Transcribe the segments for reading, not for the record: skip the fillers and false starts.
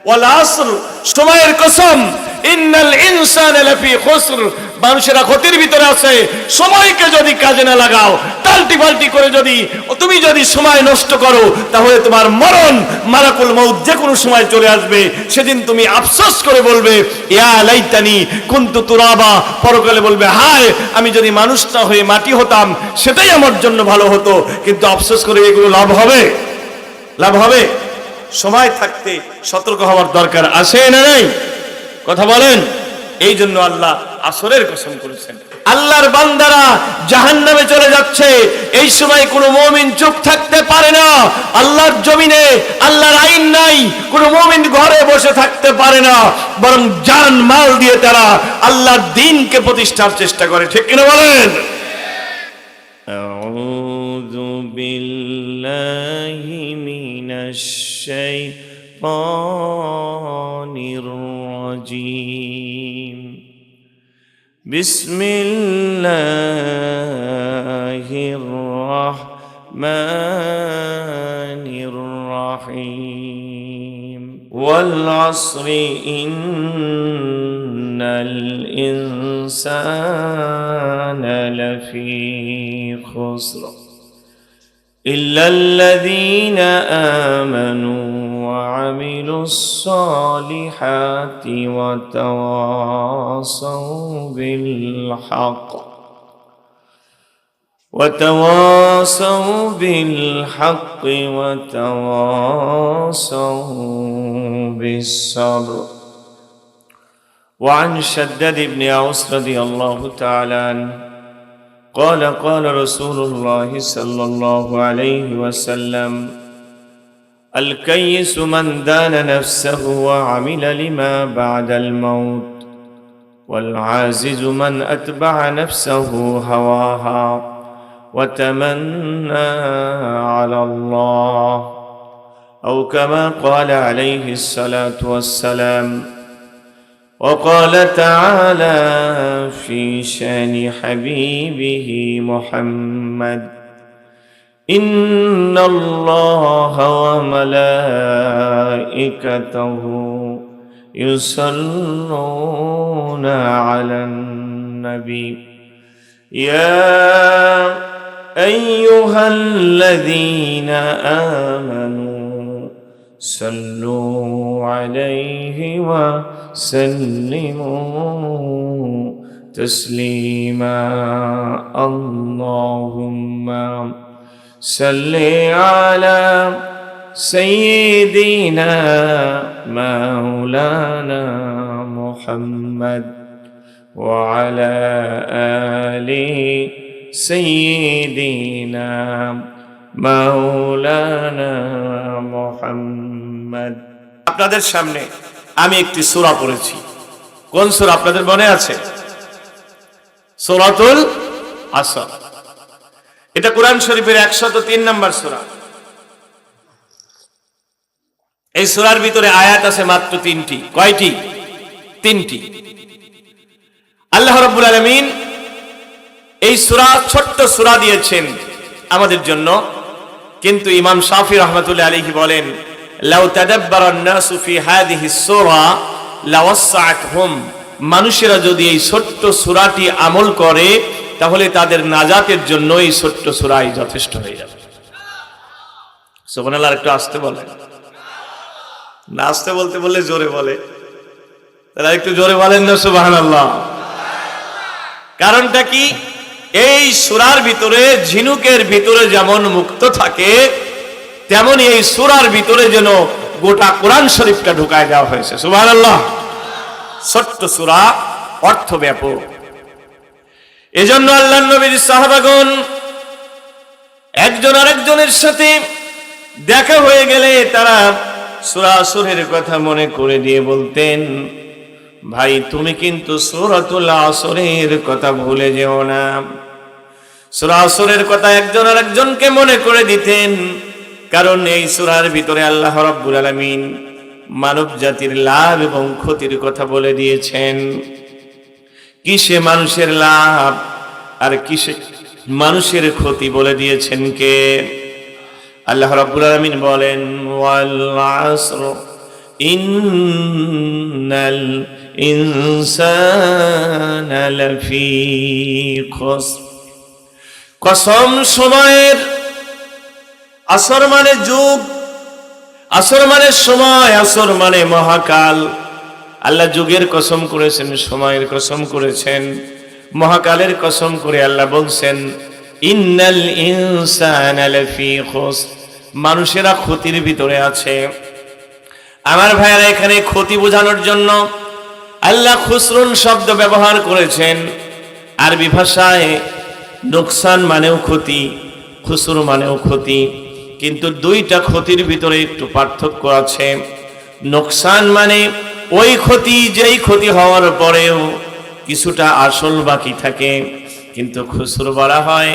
ওয়াল আসর, সময়ের কসম, ইন্নাল ইনসানা লাফি খুসর, মানুষেরা ক্ষতির ভিতরে আছে। সময়কে যদি কাজে না লাগাও, টাল্টি পাল্টি করে তুমি যদি সময় নষ্ট করো, তাহলে তোমার মরণ, মালাকুল মউত যে কোনো সময় চলে আসবে। সেদিন তুমি আফসোস করে বলবে, ইয়া লাইতানি কুনতু তুরাবা, পরকালে বলবে, হায় আমি যদি মানুষ না হয়ে মাটি হতাম, সেটাই আমার জন্য ভালো হতো। কিন্তু আফসোস করে এগুলো লাভ হবে? লাভ হবে? সময় থাকতে সতর্ক হওয়ার দরকার আছে না নাই? কথা বলেন। এই জন্য আল্লাহ আসরের কসম করেছেন। আল্লাহর বান্দারা জাহান্নামে চলে যাচ্ছে, এই সময় কোনো মুমিন চুপ থাকতে পারে না। আল্লাহর জমিনে আল্লাহর আইন নাই, কোনো মুমিন ঘরে বসে থাকতে পারে না, বরং জান মাল দিয়ে তারা আল্লাহর দ্বীনকে প্রতিষ্ঠার চেষ্টা করে। ঠিক কিনা বলেন? আউযু বিল্লাহি মিনাশ শাইতানির রাজীম। বিসমিল্লাহির রাহমানির রাহিম। ওয়াল আসরি ইন্নাল ইনসানা লাফি খুসর ইল্লাল্লাযীনা আমানু وعملوا الصالحات وتواصوا بالحق وتواصوا بالصبر. وعن شداد بن أوس رضي الله تعالى عنه قال قال رسول الله صلى الله عليه وسلم الكيس من دان نفسه وعمل لما بعد الموت والعاجز من أتبع نفسه هواها وتمنى على الله أو كما قال عليه الصلاة والسلام. وقال تعالى في شان حبيبه محمد إن الله وملائكته يصلون على النبي يا أيها الذين آمنوا صلوا عليه وسلموا تسليما. اللهم صل على سيدنا مولانا محمد وعلى آل سيدنا مولانا محمد. আপনাদের সামনে আমি একটি সূরা পড়েছি। কোন সূরা আপনাদের মনে আছে? সূরাতুল আসর। এটা কোরআন শরীফের 103 নম্বর সূরা। এই সূরার ভিতরে আয়াত আছে মাত্র 3টি। কয়টি? 3টি। আল্লাহ রাব্বুল আলামিন এই সূরা, ছোট্ট সূরা দিয়েছেন আমাদের জন্য, কিন্তু ইমাম শাফি রাহমাতুল্লাহ আলাইহি বলেন, লাউ তাদাব্বারান নাসু ফি হাদিহিস সূরা লাওয়াসআতহুম, মানুষেরা যদি এই ছোট্ট সূরাটি আমল করে তাহলে তাদের নাজাতের জন্য এই ছোট্ট সূরাই যথেষ্ট হয়ে যাবে। সুবহানাল্লাহ। একটু আস্তে বলেন না, আস্তে বলতে বললে জোরে বলে, তারা একটু জোরে বলেন না সুবহানাল্লাহ। কারণটা কি? এই সূরার ভিতরে ঝিনুকের ভিতরে যেমন মুক্ত থাকে, তেমনি এই সূরার ভিতরে যেন গোটা কোরআন শরীফটা ঢুকায় দেওয়া হয়েছে। সুবহানাল্লাহ। ছোট্ট সূরা, অর্থ ব্যাপক। এজন্য আল্লাহর নবীর সাহাবাগণ একজন আরেকজনের সাথে দেখা হয়ে গেলে তারা সূরা আসরের কথা মনে করে দিয়ে বলতেন, ভাই তুমি কিন্তু সূরাতুল আসরের কথা ভুলে যেও না। সূরা আসরের কথা একজন আরেকজনকে মনে করে দিতেন, কারণ এই সূরার ভিতরে আল্লাহ রাব্বুল আলামিন মানব জাতির লাভ এবং ক্ষতির কথা বলে দিয়েছেন। কিসে মানুষের লাভ আর কিসে মানুষের ক্ষতি বলে দিয়েছেন কে? আল্লাহ রাব্বুল আলামিন বলেন, ওয়াল আসর ইন্নাল ইনসানা লাফি খুসর। কসম সময়ের, আসর মানে যুগ, আসর মানে সময়, আসর মানে মহাকাল। আল্লাহ যুগের কসম করেছেন, সময়ের কসম করেছেন, মহাকালের কসম করে আল্লাহ বলছেন ইন্নাল ইনসানা লাফি খুসর, মানুষেরা ক্ষতির ভিতরে আছে। আমার ভাইয়েরা, এখানে ক্ষতি বোঝানোর জন্য আল্লাহ খুসরুন শব্দ ব্যবহার করেছেন। আরবি ভাষায় নোকসান মানেও ক্ষতি, খুসর মানেও ক্ষতি, কিন্তু দুইটা ক্ষতির ভিতরে একটু পার্থক্য আছে। নোকসান মানে ওই ক্ষতি যেই ক্ষতি হওয়ার পরেও কিছুটা আসল বাকি থাকে, কিন্তু খুসর বলা হয়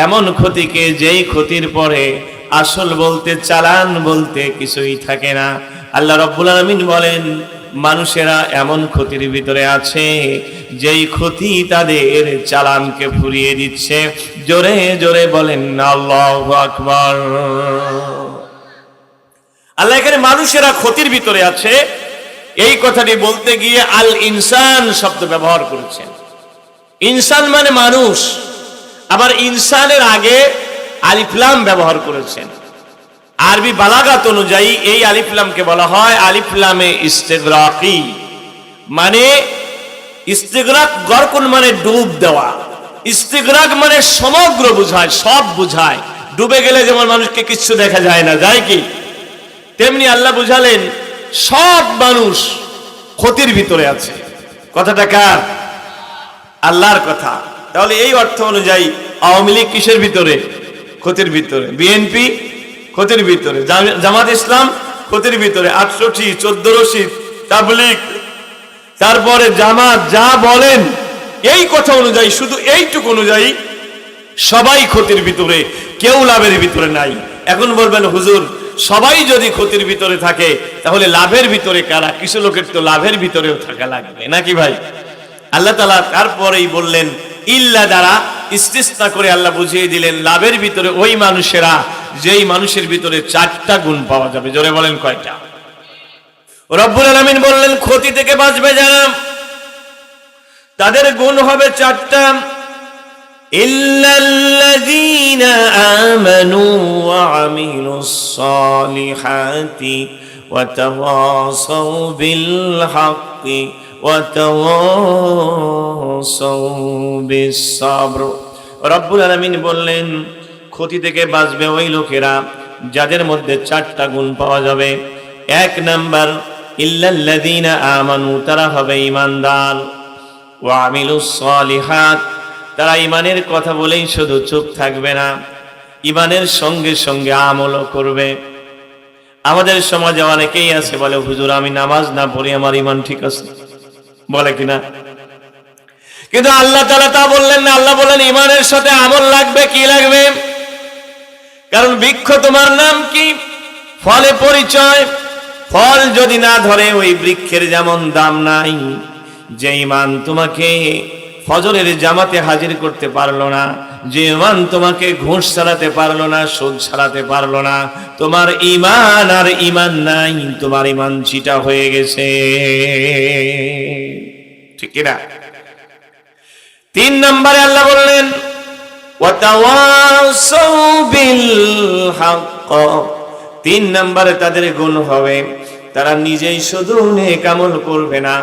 এমন ক্ষতিকে যেই ক্ষতির পরে আসল বলতে, চালান বলতে কিছুই থাকে না। আল্লাহ রাব্বুল আলামিন বলেন মানুষেরা এমন ক্ষতির ভিতরে আছে যেই ক্ষতি তাদের চালানকে ফুরিয়ে দিচ্ছে। জোরে জোরে বলেন আল্লাহু আকবার। আল্লাহ এখানে মানুষেরা ক্ষতির ভিতরে আছে এই কথাটি বলতে গিয়ে আল ইনসান শব্দ ব্যবহার করেছেন। ইনসান মানে মানুষ, আবার ইনসানের আগে আলিফ লাম ব্যবহার করেছেন। আরবি বালাগাত অনুযায়ী এই আলিফ লামকে বলা হয় আলিফ লামে ইস্তিগরাকি, মানে ইস্তিগরাক গরকুন মানে ডুব দেওয়া, ইস্তিগরাক মানে সমগ্র বুঝায়, সব বুঝায়। ডুবে গেলে যেমন মানুষকে কিচ্ছু দেখা যায় না, যায় কি, তেমনি আল্লাহ বুঝালেন সব মানুষ ক্ষতির ভিতরে আছে। কথাটা কার? আল্লাহর কথা। তাহলে এই অর্থ অনুযায়ী আওয়ামী লীগ কিসের ভিতরে? ক্ষতির ভিতরে। বিএনপি ক্ষতির ভিতরে, জামাত ইসলাম ক্ষতির ভিতরে, 68, 14 রশিদ, তাবলীগ, তারপরে জামাত, যা বলেন এই কথা অনুযায়ী, শুধু এইটুকু অনুযায়ী সবাই ক্ষতির ভিতরে, কেউ লাভের ভিতরে নাই। এখন বলবেন হুজুর সবাই যদি ক্ষতির ভিতরে থাকে তাহলে লাভের ভিতরে কারা? কিছু লোকের তো লাভের ভিতরেও থাকা লাগবে নাকি ভাই? আল্লাহ তাআলা তারপরেই বললেন ইল্লা দ্বারা ইস্তিসনা করে আল্লাহ বুঝিয়ে দিলেন লাভের ভিতরে ওই মানুষেরা যেই মানুষের ভিতরে 4টা গুণ পাওয়া যাবে। জোরে বলেন কয়টা? রব্বুল আলামিন বললেন ক্ষতি থেকে বাঁচবে যারা তাদের গুণ হবে 4টা। ইল্লাল্লাযীনা আমানু ওয়া আমিলুস সালিহাতি ওয়া তাওয়াসাউ বিল হাক্কি ওয়া তাওয়াসাউ বিস সাবর। রব্বুল আলামিন বললেন ক্ষতি থেকে বাঁচবে ওই লোকেরা যাদের মধ্যে 4টা গুণ পাওয়া যাবে। 1 নাম্বার ইল্লাল্লাযীনা আমানু, তারা হবে ঈমানদার, ওয়া আমিলুস সালিহাত, তারা ঈমানের কথা বলেই শুধু চুপ থাকবে না, ঈমানের সঙ্গে সঙ্গে আমলও করবে। আমাদের সমাজে অনেকেই আছে বলে হুজুর আমি নামাজ না পড়ি আমার ঈমান ঠিক আছে, বলে কিনা? কিন্তু আল্লাহ তাআলা তা বললেন না। আল্লাহ বললেন ঈমানের সাথে আমল লাগবে। কি লাগবে? কারণ বৃক্ষ তোমার নাম কি? ফলে পরিচয়। ফল যদি না ধরে ওই বৃক্ষের যেমন দাম নাই। যে ঈমান তোমাকে ফজরের জামাতে হাজির করতে পারলো না, যে ঈমান তোমাকে ঘুষ ছাড়াতে পারলো না, সুদ ছাড়াতে পারলো না, তোমার ঈমান আর ঈমান নাই, তোমার ঈমান চিটা হয়ে গেছে। ঠিক কিনা? 3 নম্বরে আল্লাহ বললেন ওয়াতাওয়াসাউ বিল হক। 3 নম্বরে তাদের গুণ হবে তারা নিজেই শুধু নেক আমল করবে না,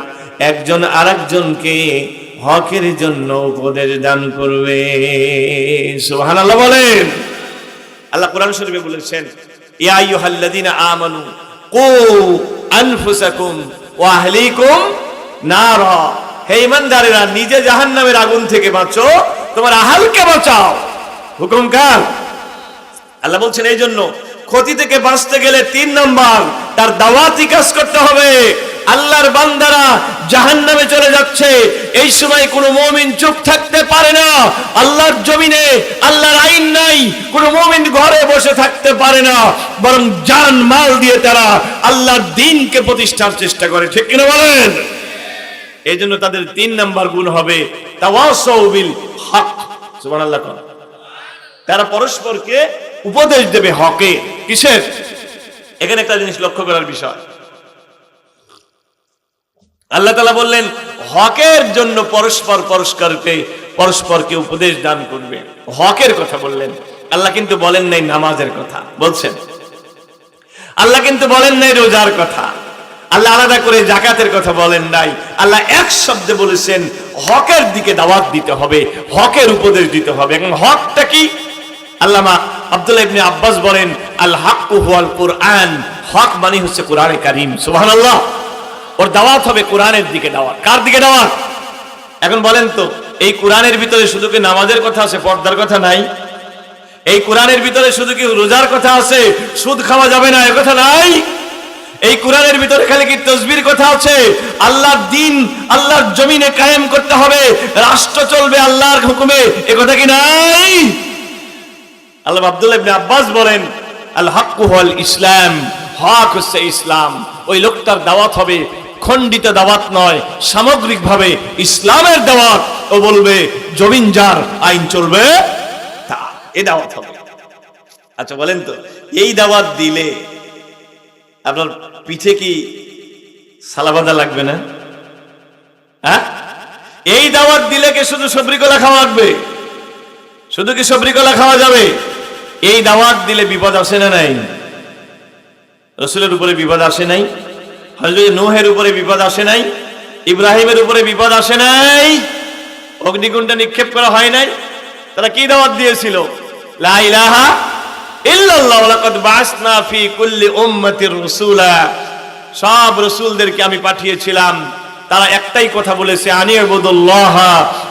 একজন আরেকজনকে হকের জন্য উপদেশ দান করবে। সুবহানাল্লাহ বলেন। আল্লাহ কোরআন শরীফে বলেছেন ইয়া আইয়ুহাল্লাযীনা আমানু কু আনফুসাকুম ওয়া আহলিকুম নারা। হে ঈমানদারেরা নিজে জাহান্নামের আগুন থেকে বাঁচো, তোমার আহলকে বাঁচাও। হুকুম কার? আল্লাহ বলছেন এই জন্য ক্ষতি থেকে বাঁচতে গেলে 3 নম্বর তার দাওয়াতি কাজ করতে হবে। আল্লাহর বান্দারা জাহান্নামে চলে যাচ্ছে, এই সময় কোনো মুমিন চুপ থাকতে পারে না। আল্লাহর জমিনে আল্লাহর আইন নাই, কোনো মুমিন ঘরে বসে থাকতে পারে না, বরং জান মাল দিয়ে তারা আল্লাহর দ্বীনকে প্রতিষ্ঠার চেষ্টা করে। ঠিক কিনা বলেন? এই জন্য তাদের 3 নম্বর গুণ হবে তাওয়াসাউ বিল হক। সুবহানাল্লাহ। তারা পরস্পরকে উপদেশ দেবে হকে। কিসের? এখানে একটা জিনিস লক্ষ্য করার বিষয়, আল্লাহ তাআলা বললেন হকের জন্য পরস্পরকে উপদেশ দান করবে, হকের কথা বললেন। আল্লাহ কিন্তু বলেন নাই নামাজের কথা, বলছেন। আল্লাহ কিন্তু বলেন নাই রোজার কথা, আল্লাহ আলাদা করে যাকাতের কথা বলেন নাই। আল্লাহ এক শব্দে বলেছেন হকের দিকে দাওয়াত দিতে হবে, হকের উপদেশ দিতে হবে। এবং হকটা কি? আল্লামা আব্দুল্লাহ ইবনে আব্বাস বলেন আল হাক্কু হুয়াল কুরআন, হক মানে হচ্ছে কোরআনে কারীম। সুবহানাল্লাহ। ওর দাওয়াত হবে কোরআনের দিকে দাওয়াত। কার দিকে দাওয়াত? এখন বলেন তো, এই কোরআনের ভিতরে শুধু কি নামাজের কথা আছে, পর্দার কথা নাই? এই কোরআনের ভিতরে শুধু কি রোজার কথা আছে, সুদ খাওয়া যাবে না এ কথা নাই? এই কোরআনের ভিতরে খালি কি তাসবির কথা আছে, আল্লাহর দ্বীন আল্লাহর জমিনে কায়েম করতে হবে, রাষ্ট্র চলবে আল্লাহর হুকুমে, এ কথা কি নাই? আল্লাহ আব্দুল্লাহ ইবনে আব্বাস বলেন আল হাক্কু হুয়াল ইসলাম, হক হচ্ছে ইসলাম। ওই লোকটার দাওয়াত হবে খণ্ডিত দাওয়াত নয়, সামগ্রিকভাবে ইসলামের দাওয়াত। ও বলবে জমিন যার, আইন চলবে তার, এই দাওয়াত হবে। আচ্ছা বলেন তো, এই দাওয়াত দিলে আপনার পিঠে কি সালাবাদা লাগবে না? হ্যাঁ, এই দাওয়াত দিলে কি শুধু সবরি কলা খাওয়া লাগবে? শুধু কি সবরি কলা খাওয়া যাবে? এই দাওয়াত দিলে বিপদ আসে না নাই? রাসূলের উপরে বিপদ আসে নাই? হযরত নূহের উপরে বিপদ আসে নাই? ইব্রাহিমের উপরে বিপদ আসে নাই? অগ্নিকুণ্ডে নিক্ষেপ করা হয় নাই? তারা কি দাওয়াত দিয়েছিল? লা ইলাহা ইল্লাল্লাহ ওয়া লাকাদ বাসনা ফি কুল্লি উম্মাতির রাসূলা। সব রাসূলদেরকে আমি পাঠিয়েছিলাম, তারা একটাই কথা বলেছে আনিবুদুল্লাহ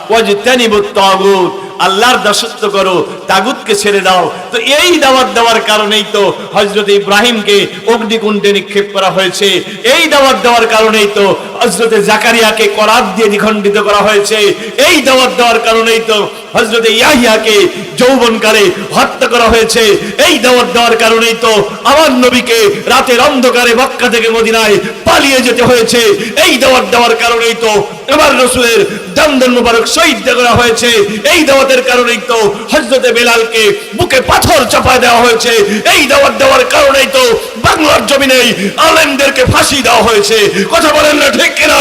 ওয়াজতানিবুত তাগুত, আল্লাহর দাসত্ব করো, তাগুতকে ছেড়ে দাও। তো এই দাওয়াত দেওয়ার কারণেই তো হযরত ইব্রাহিমকে অগ্নিকুণ্ডে নিক্ষেপ করা হয়েছে। এই দাওয়াত দেওয়ার কারণেই তো হযরত জাকারিয়াকে করাত দিয়ে দ্বিখণ্ডিত করা হয়েছে। এই দাওয়াত দেওয়ার কারণেই তো হযরত ইয়াহইয়াকে যৌবনকালে হত্যা করা হয়েছে। এই দাওয়াত দেওয়ার কারণেই তো আমার নবীকে রাতের অন্ধকারে মক্কা থেকে মদিনায় পালিয়ে যেতে হয়েছে। এই দাওয়াত দেওয়ার কারণেই তো আমার রাসূলের দামদান মুবারক শহীদ করা হয়েছে। এই দাওয়াতের কারণেই তো হযরত বেলালকে বুকে পাথর চাপায় দেওয়া হয়েছে। এই দাওয়াত দেওয়ার কারণেই তো বাংলার জমিনে আলেমদেরকে ফাঁসি দেওয়া হয়েছে। কথা বলেন না ঠিক কিনা?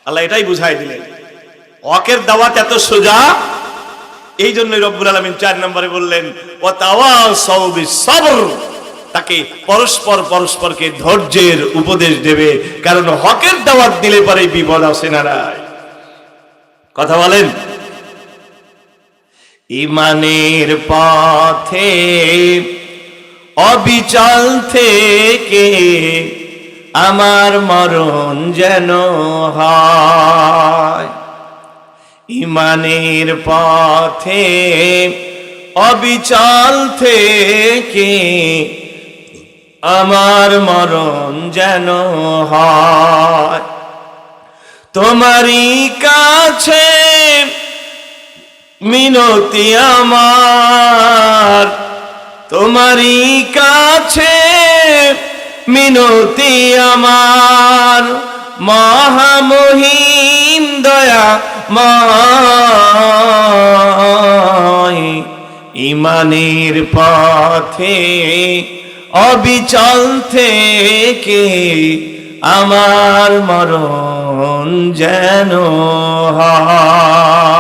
আল্লাহ এটাই বুঝাই দিলেন হকের দাওয়াত এত সোজা। এই জন্যই রব্বুল আলামিন 4 নম্বরে বললেন ওয়া তাওয়াসাউ বিস-সাবর, তাকে পরস্পরকে ধৈর্যের উপদেশ দেবে। কারণ হকের দাওয়াত দিলে পরে বিপদ আসে না নাই? কথা বলেন। ঈমানের পথে অবিচল থেকে আমার মরণ যেন হয়। ঈমানের পথে অবিচল থেকে আমার মরণ যেন হয়। তোমারই কাছে মিনতি আমার, তোমারই কাছে মিনতি আমার, মহামহিম দয়া ময়। ঈমানের পথে অবিচল থেকে আমার মরণ যেন হয়।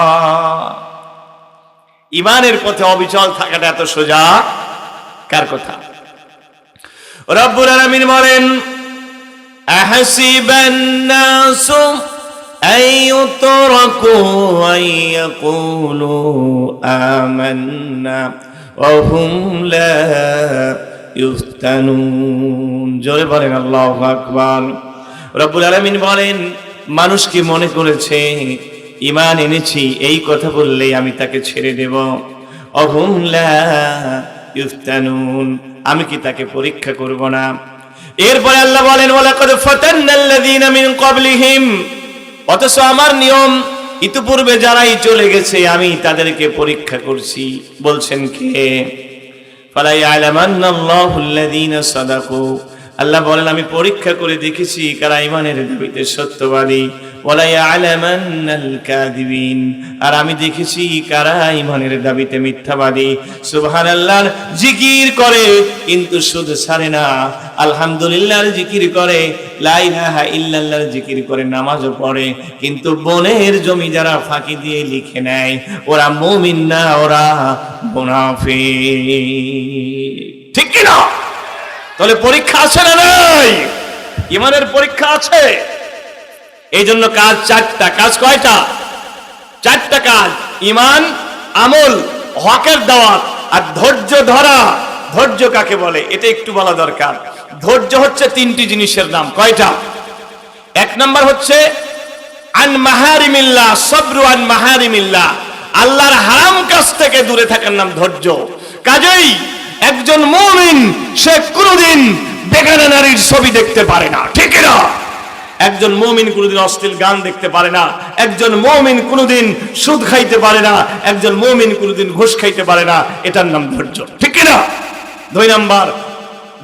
ঈমানের পথে অবিচল থাকাটা এত সোজা? কার কথা? রব্বুল আলামিন বলেন আহসিবান নাসু আইয়ুতরাকু আইয়াকুলু আমান্না ওয়া হুম লা ইফতানুন। জোরে বলেন আল্লাহু আকবার। রব্বুল আলামিন বলেন মানুষ কি মনে করেছে ঈমান এনেছি এই কথা বললেই আমি তাকে ছেড়ে দেব? অহুম লা ইফতানুন, আমি কি তাকে পরীক্ষা করব না? এরপরে আল্লাহ বলেন ওয়ালাকাদ ফাতান্নাল্লাযীনা মিন ক্বাবলিহিম, অথচ আমার নিয়ম ইতিপূর্বে যারাই চলে গেছে আমি তাদেরকে পরীক্ষা করছি। বলছেন কে? ফালা ইয়ালামান্নাল্লাহুল্লাযীনা সাদাকু, আল্লাহ বলেন আমি পরীক্ষা করে দেখেছি কারা ঈমানের দাবিতে সত্যবাদী। ওয়ালা ইয়ালামান্নাল কাযিবিন, আর আমি দেখেছি কারা ঈমানের দাবিতে মিথ্যাবাদী। সুবহানাল্লাহ, জিকির করে কিন্তু সুদ ছাড়ে না, আলহামদুলিল্লাহর জিকির করে, লা ইলাহা ইল্লাল্লাহর জিকির করে, নামাজও পড়ে, কিন্তু বনের জমি যারা ফাঁকি দিয়ে লিখে নেয় ওরা মুমিন না, ওরা মুনাফিক। ঠিক কি না? তাহলে পরীক্ষা আছে না নাই? ইমানের পরীক্ষা আছে। এই জন্য কাজ চারটা। কাজ কয়টা? চারটা কাজ: ইমান, আমল, হকের দাওয়াত আর ধৈর্য ধরা। ধৈর্য কাকে বলে এটা একটু বলা দরকার। ধৈর্য হচ্ছে তিনটি জিনিসের নাম। কয়টা? এক নাম্বার হচ্ছে আন মাহারিমিল্লাহ, সবরু আন মাহারিমিল্লাহ, আল্লাহর হারাম কাজ থেকে দূরে থাকার নাম ধৈর্য। কাজেই একজন মুমিন সে কোনোদিন বেগানা নারীর ছবি দেখতে পারে না, ঠিক না? একজন মুমিন কোনোদিন অশ্লীল গান দেখতে পারে না, একজন মুমিন কোনোদিন সুদ খাইতে পারে না, একজন মুমিন কোনোদিন ঘুষ খাইতে পারে না। এটার নাম ধৈর্য, ঠিক না? দুই নাম্বার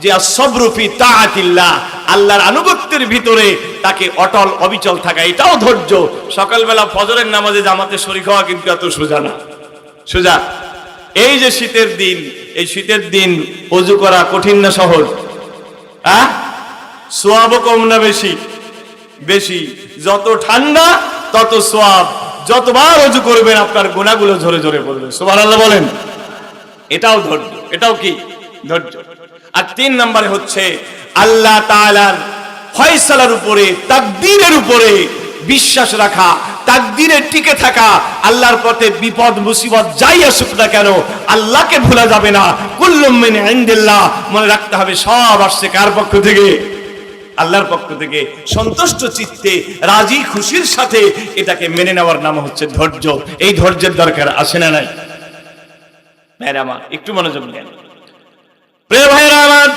যে আসবরু ফি তাআতিল্লাহ, আল্লাহর আনুগত্যের ভিতরে তাকে অটল অবিচল থাকা, এটাও ধৈর্য। সকালবেলা ফজরের নামাজে জামাতে শরীক হওয়া কিন্তু এত সোজা না। সোজা? এই যে শীতের দিন, এই শীতের দিন ওযু করা কঠিন না সহজ? সোয়াবও কম না বেশি? বেশি। যত ঠান্ডা তত সোয়াব। যতবার ওযু করবেন আপনার গুনাহগুলো ঝরে ঝরে পড়বে। সুবহানাল্লাহ বলেন। এটাও ধৈর্য। এটাও কি? ধৈর্য। আর তিন নম্বরে হচ্ছে আল্লাহ তাআলার ফয়সালার উপরে, তাকদীরের উপরে বিশ্বাস রাখা, তাকদীরে টিকে থাকা। আল্লাহর পথে বিপদ মুসিবত যাই আসুক না কেন আল্লাহকে ভোলা যাবে না। কুল্লুম মিন ইনদিল্লাহ, মনে রাখতে হবে সব আসছে কার পক্ষ থেকে? আল্লাহর পক্ষ থেকে। সন্তুষ্ট চিত্তে রাজি খুশির সাথে এটাকে মেনে নেওয়ার নাম হচ্ছে ধৈর্য। এই ধৈর্যের দরকার আছে না নাই? ভাইরা আমার একটু মনোযোগ দেন। প্রিয় ভাইরা আমার,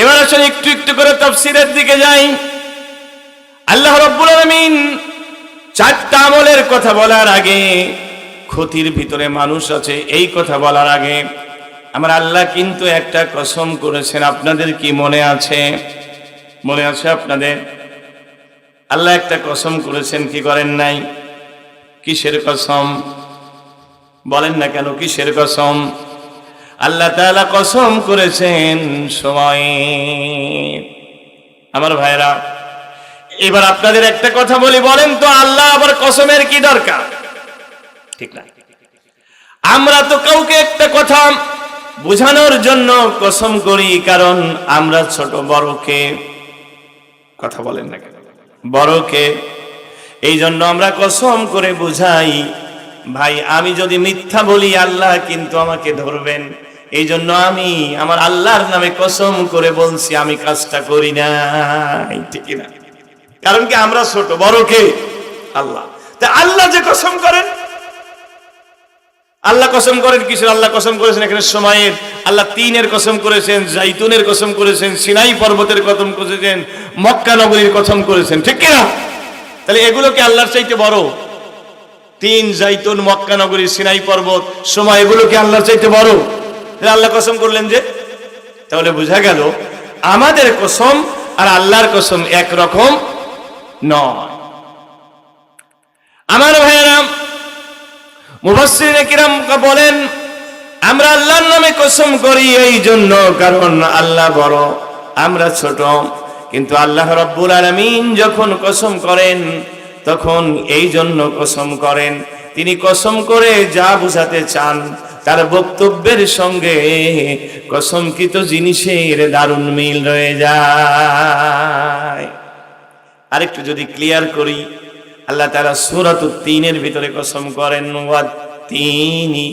এবার আসলে একটু একটু করে তাফসীরের দিকে যাই। আল্লাহ রাব্বুল আলামিন চারটা আমলের কথা বলার আগে, ক্ষতির ভিতরে মানুষ আছে এই কথা বলার আগে আমার আল্লাহ কিন্তু একটা কসম করেছেন। আপনাদের কি মনে আছে? মনে আছে আপনাদের? আল্লাহ একটা কসম করেছেন, কি করেন নাই? কিসের কসম? বলেন না কেন কিসের কসম? আল্লাহ তাআলা কসম করেছেন সময়। আমার ভাইরা, এবার আপনাদের একটা কথা বলি, বলেন তো আল্লাহ আবার কসমের কি দরকার? ঠিক না? আমরা তো কাউকে একটা কথা বোঝানোর জন্য কসম করি, কারণ আমরা ছোট বড়কে, কথা বলেন না কেন, বড়কে, এই জন্য আমরা কসম করে বুঝাই ভাই আমি যদি মিথ্যা বলি আল্লাহ কিন্তু আমাকে ধরবেন। এই জন্য আমি আমার আল্লাহর নামে কসম করে বলছি আমি কাজটা করি না, ঠিক না? কারণ কি আমরা ছোট, বড়কে আল্লাহ। তা আল্লাহ যে কসম করেন, আল্লাহ কসম করেন কিসের? আল্লাহ কসম করেছেন এখানে সময়ের, আল্লাহ তিনের কসম করেছেন, জাইতুনের কসম করেছেন, সিনাই পর্বতের কসম করেছেন, মক্কা নগরীর কসম করেছেন, ঠিক কিনা? তাহলে এগুলো কি আল্লাহর চাইতে বড়? তিন, জাইতুন, মক্কা নগরী, সিনাই পর্বত, সময়, এগুলো কি আল্লাহর চাইতে বড়? আল্লাহ কসম করলেন যে। তাহলে বোঝা গেল আমাদের কসম আর আল্লাহর কসম একরকম নয়। আমার ভাইয়েরা, মুফাসসিরিনে কিরাম বলেন আমরা আল্লাহর নামে কসম করি এই জন্য কারণ আল্লাহ বড়, আমরা ছোট। কিন্তু আল্লাহ রাব্বুল আলামিন যখন কসম করেন তখন এই জন্য কসম করেন, তিনি কসম করে যা বুঝাতে চান তার বক্তব্যের সঙ্গে কসমকৃত জিনিসের দারুণ মিল রয়ে যায়। আরেকটু যদি ক্লিয়ার করি, আল্লাহ তাআলা সূরাতুত তিনের ভিতরে কসম করেন ওয়াত-তিনি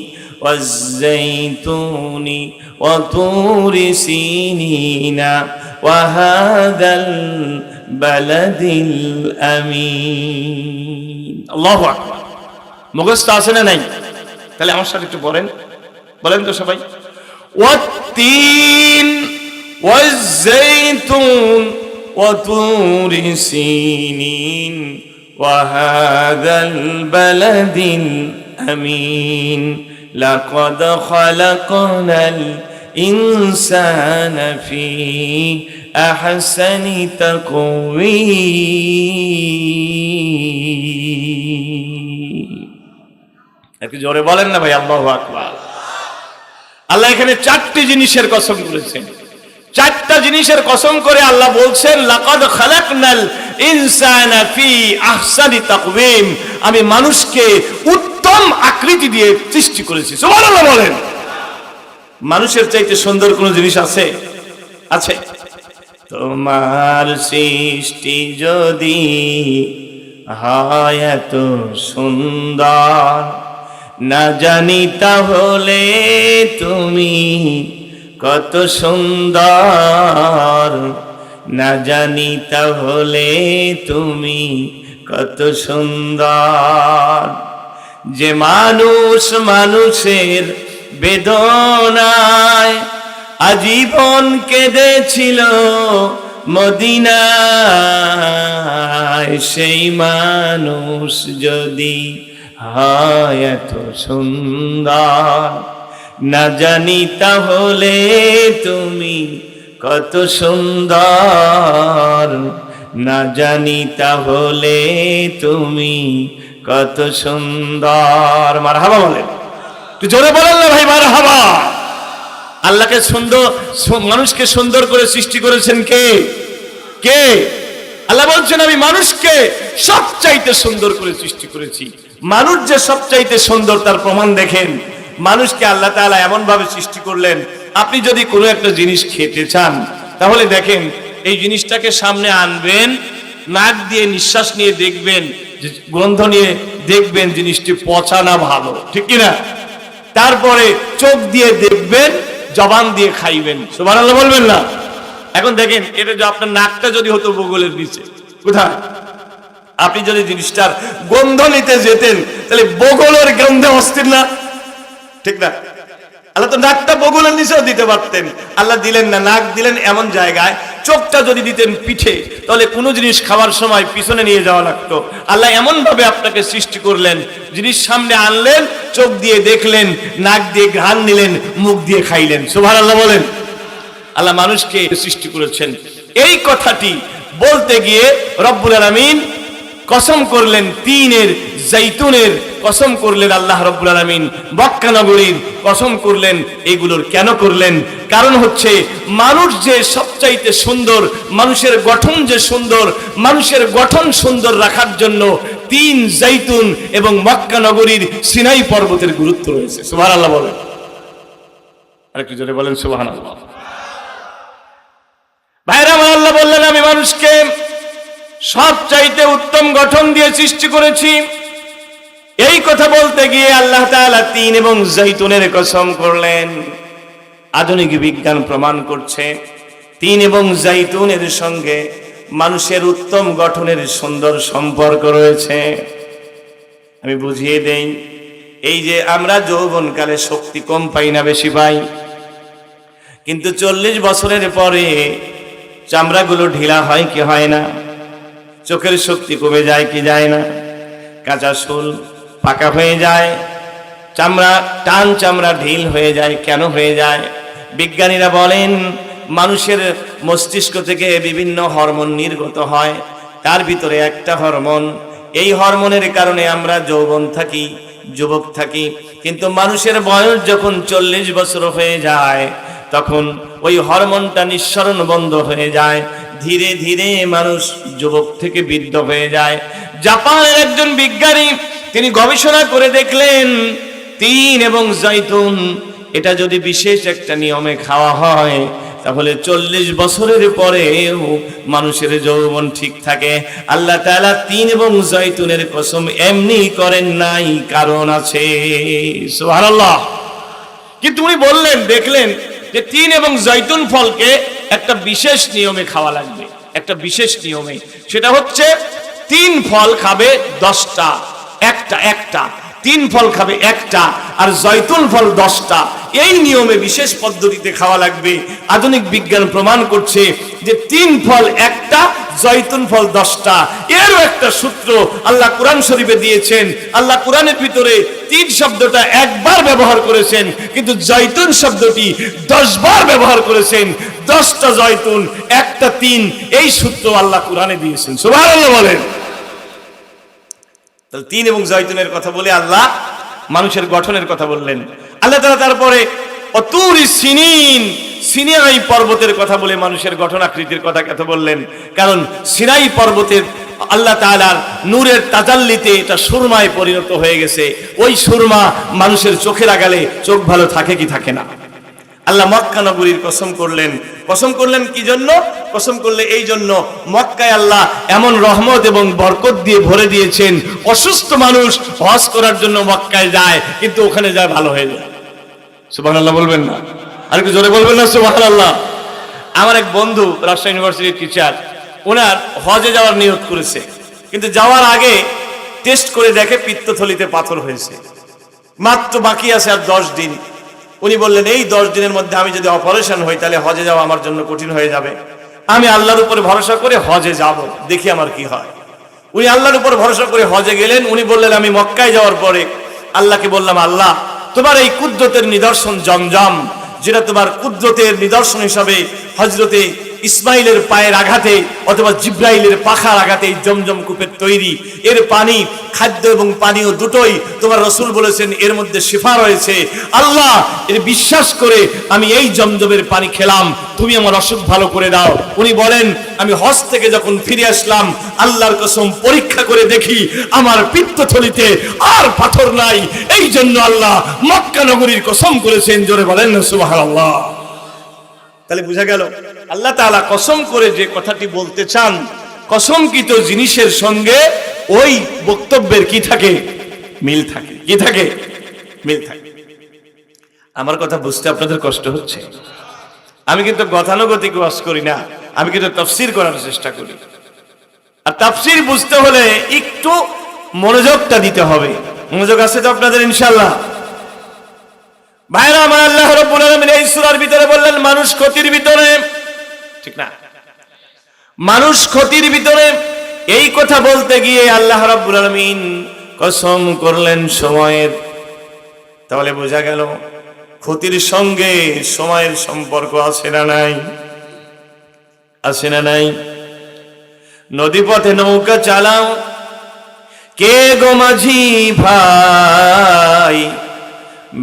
ওয়াজ-যাইতুনি ওয়া তুরি সিনিনা ওয়া হাদাল বালাদিল আমিন। আল্লাহু আকবার। মুখস্থ আছে না নাই? তাহলে আমার সাথে একটু বলেন, বলেন তো সবাই। ওয়াত-তিন ওয়াজ-যাইতুন ওয়া তুরি সিনিন وهذا البلد الأمين لقد خلقنا الإنسان في أحسن تقويم। একটু জোরে বলেন না ভাই, আল্লাহু আকবার। আল্লাহ এখানে চারটি জিনিসের কসম করেছেন। চারটা জিনিসের কসম করে আল্লাহ বলছেন, লাকাদ খালাকনাল ইনসানা ফি আহসানি তাকওয়িম, আমি মানুষকে উত্তম আকৃতি দিয়ে সৃষ্টি করেছি। সুবহানাল্লাহ বলেন। মানুষের চাইতে সুন্দর কোন জিনিস আছে? আছে? তোমার সৃষ্টি যদি হয় এত সুন্দর, না জানি তাহলে তুমি কত সুন্দর, না জানি তাহলে তুমি কত সুন্দর। যে মানুষ মানুষের বেদনায় আজীবন কেঁদেছিল মদিনায়, সেই মানুষ যদি হয় এত সুন্দর, না জানি তাহলে তুমি কত সুন্দর, না জানি তাহলে তুমি কত সুন্দর। মারহাবা বলেন, একটু জোরে বলেন না ভাই, মারহাবা। আল্লাহকে সুন্দর, মানুষকে সুন্দর করে সৃষ্টি করেছেন কে? কে? আল্লাহ বলছেন আমি মানুষকে সবচাইতে সুন্দর করে সৃষ্টি করেছি। মানুষ যে সবচাইতে সুন্দর তার প্রমাণ দেখেন। মানুষকে আল্লাহ তাআলা এমন ভাবে সৃষ্টি করলেন, আপনি যদি কোনো একটা জিনিস খেতে চান তাহলে দেখেন এই জিনিসটাকে সামনে আনবেন, নাক দিয়ে নিঃশ্বাস নিয়ে দেখবেন, গন্ধ নিয়ে দেখবেন জিনিসটি পচা না ভালো, ঠিক কিনা? তারপরে চোখ দিয়ে দেখবেন, জবান দিয়ে খাইবেন। সুবহানাল্লাহ বলবেন না? এখন দেখেন, এটা যে আপনার নাকটা যদি হতো বগলের নিচে, কোথায়? আপনি যদি জিনিসটার গন্ধ নিতে যেতেন তাহলে বগলের গন্ধে অস্থির না, ঠিক না? আল্লাহ তো নাকটা বগলের নিচেও দিতে পারতেন, আল্লাহ দিলেন না, নাক দিলেন এমন জায়গায়। চোখটা যদি দিতেন পিঠে তাহলে কোনো জিনিস খাওয়ার সময় পিছনে নিয়ে যাওয়া লাগতো। আল্লাহ এমন ভাবে আপনাকে সৃষ্টি করলেন, জিনিস সামনে আনলেন, চোখ দিয়ে দেখলেন, নাক দিয়ে ঘ্রাণ নিলেন, মুখ দিয়ে খাইলেন। সুবহানাল্লাহ বলেন। আল্লাহ মানুষকে সৃষ্টি করেছেন। এই কথাটি বলতে গিয়ে রব্বুল আলামিন কসম করলেন, তিনের জাইতুনের কসম করলেন আল্লাহ রব্বুল আলামিন, মক্কা নগরীর কসম করলেন। এগুলোর কেন করলেন? কারণ হচ্ছে মানুষ যে সবচাইতে সুন্দর, মানুষের গঠন যে সুন্দর, মানুষের গঠন সুন্দর রাখার জন্য তিন, জাইতুন এবং মক্কা নগরীর সিনাই পর্বতের গুরুত্ব রয়েছে। সুবহানাল্লাহ বলেন। আরেকটু জোরে বলেন সুবহানাল্লাহ। ভাইরা আমার, আল্লাহ বললেন আমি মানুষকে সবচাইতে উত্তম গঠন দিয়ে সৃষ্টি করেছি। এই কথা বলতে গিয়ে আল্লাহ তাআলা তিন এবং জাইতুনের কসম করলেন। আধুনিক বিজ্ঞান প্রমাণ করছে তিন এবং জাইতুনের সঙ্গে মানুষের উত্তম গঠনের সুন্দর সম্পর্ক রয়েছে। আমি বুঝিয়ে দেই, এই যে আমরা যৌবনকালে শক্তি কম পাই না বেশি পাই, কিন্তু 40 বছরের পরে চামড়াগুলো ঢিলা হয় কি হয় না? চোখের শক্তি কমে যায় কি যায় না? কাঁচা চুল পাকা হয়ে যায়, চামড়া টান, চামড়া ঢিল হয়ে যায়। কেন হয়ে যায়? বিজ্ঞানীরা বলেন মানুষের মস্তিষ্ক থেকে বিভিন্ন হরমোন নির্গত হয়, তার ভিতরে একটা হরমোন, এই হরমোনের কারণে আমরা যৌবন থাকি, যুবক থাকি। কিন্তু মানুষের বয়স যখন 40 বছর হয়ে যায় তখন ওই হরমোনটা নিঃসরণ বন্ধ হয়ে যায়, ধীরে ধীরে মানুষ যুবক থেকে বৃদ্ধ হয়ে যায়। জাপানের একজন বিজ্ঞানী তিনি গবেষণা করে দেখলেন তিন এবং জাইতুন এটা যদি বিশেষ একটা নিয়মে খাওয়া হয় তাহলে 40 বছরের পরেও মানুষের যৌবন ঠিক থাকে। আল্লাহ তাআলা তিন এবং জাইতুনের কসম এমনি করেন নাই, কারণ আছে। সুবহানাল্লাহ। কিন্তু উনি বললেন, দেখলেন যে তিন এবং জাইতুন ফলকে একটা বিশেষ নিয়মে খাওয়া লাগবে, একটা বিশেষ নিয়মে। সেটা হচ্ছে তিন ফল খাবে 10টা, একটা তিন ফল খাবে একটা, আর জয়তুন ফল 10টা। এই নিয়মে বিশেষ পদ্ধতিতে খাওয়া লাগবে। আধুনিক বিজ্ঞান প্রমাণ করছে যে তিন ফল একটা, জয়তুন ফল 10টা। এরও একটা সূত্র আল্লাহ কোরআন শরীফে দিয়েছেন। আল্লাহ কোরআনের ভিতরে তিন শব্দটা একবার ব্যবহার করেছেন, কিন্তু জয়তুন শব্দটি 10 বার ব্যবহার করেছেন। 10টা জয়তুন, একটা তিন, এই সূত্র আল্লাহ কোরআনে দিয়েছেন। সুবহানাল্লাহ বলেন। তিন এবং জয়তুনের কথা বলে আল্লাহ মানুষের গঠনের কথা বললেন। আল্লাহ তাআলা তারপরে অতুরি সিনিন, সিনাই পর্বতের কথা বলে মানুষের গঠনাকৃতির কথা কেন বললেন? কারণ সিনাই পর্বতের আল্লাহ তাআলার নূরের তাজাল্লিতে এটা সুরমায় পরিণত হয়ে গেছে। ওই সুরমা মানুষের চোখে লাগালে চোখ ভালো থাকে কি থাকে না? আল্লাহ মক্কা নগরীর কসম করলেন কি জন্য? কসম করলে এই জন্য, মক্কায় আল্লাহ এমন রহমত এবং বরকত দিয়ে ভরে দিয়েছেন, অসুস্থ মানুষ হজ করার জন্য মক্কায় যায়, কিন্তু ওখানে যায় ভালো হয়ে যায়। সুবহানাল্লাহ বলবেন না? আর একটু জোরে বলবেন না সুবহানাল্লাহ? আমার এক বন্ধু রাজশাহী ইউনিভার্সিটির টিচার, ওনার হজে যাওয়ার নিয়ত করেছে, কিন্তু যাওয়ার আগে টেস্ট করে দেখে পিত্তথলিতে পাথর হয়েছে, মাত্র বাকি আছে আর 10 দিন। উনি বললেন এই 10 দিনের মধ্যে আমি যদি অপারেশন হই তাহলে হজে যাওয়া আমার জন্য কঠিন হয়ে যাবে। আমি আল্লাহর উপরে ভরসা করে হজে যাব, দেখি আমার কি হয়। উনি আল্লাহর উপর ভরসা করে হজে গেলেন। উনি বললেন আমি মক্কায় যাওয়ার পরে আল্লাহকে বললাম, আল্লাহ তোমার এই কুদরতের নিদর্শন জমজম, যেটা তোমার কুদরতের নিদর্শন হিসাবে হযরতে ইসমাইলের পায়ের আঘাতে অথবা জিব্রাইলের পাখার আঘাতে এই জমজম কূপের তৈরি, এর পানি খাদ্য এবং পানীয় দুটোই তোমার রাসূল বলেছেন এর মধ্যে শিফা রয়েছে। আল্লাহ এর বিশ্বাস করে আমি এই জমজমের পানি খেলাম, তুমি আমার অসুখ ভালো করে দাও। উনি বলেন আমি হজ থেকে যখন ফিরে আসলাম, আল্লাহর কসম পরীক্ষা করে দেখি আমার পিত্তথলিতে আর পাথর নাই। এই জন্য আল্লাহ মক্কা নগরীর কসম করেছেন। জোরে বলেন না সুবহানাল্লাহ? তাহলে বোঝা গেল আল্লাহ তাআলা কসম করে যে কথাটি বলতে চান, কসমকৃত জিনিসের সঙ্গে ওই বক্তব্যের কি থাকে? মিল থাকে। কি থাকে? মিল থাকে। আমার কথা বুঝতে আপনাদের কষ্ট হচ্ছে? আমি কিন্তু গতানুগতিক ওয়াজ করি না, আমি কিন্তু তাফসীর করার চেষ্টা করি। আর তাফসীর বুঝতে হলে একটু মনোযোগটা দিতে হবে। মনোযোগ আছে তো আপনাদের ইনশাআল্লাহ? ভাইরা আমার, আল্লাহ রাব্বুল আলামিন এই সূরার ভিতরে বললেন মানুষ ক্ষতির ভিতরে, ঠিক না? মানুষ ক্ষতির ভিতরে। এই কথা বলতে গিয়ে আল্লাহ রাব্বুল আলামিন কসম করলেন সময়ের। তাহলে বোঝা গেল ক্ষতির সঙ্গে সময়ের সম্পর্ক আছে না নাই? আছে না নাই? নদীপথে নৌকা চালাও, কে গো মাঝি ভাই,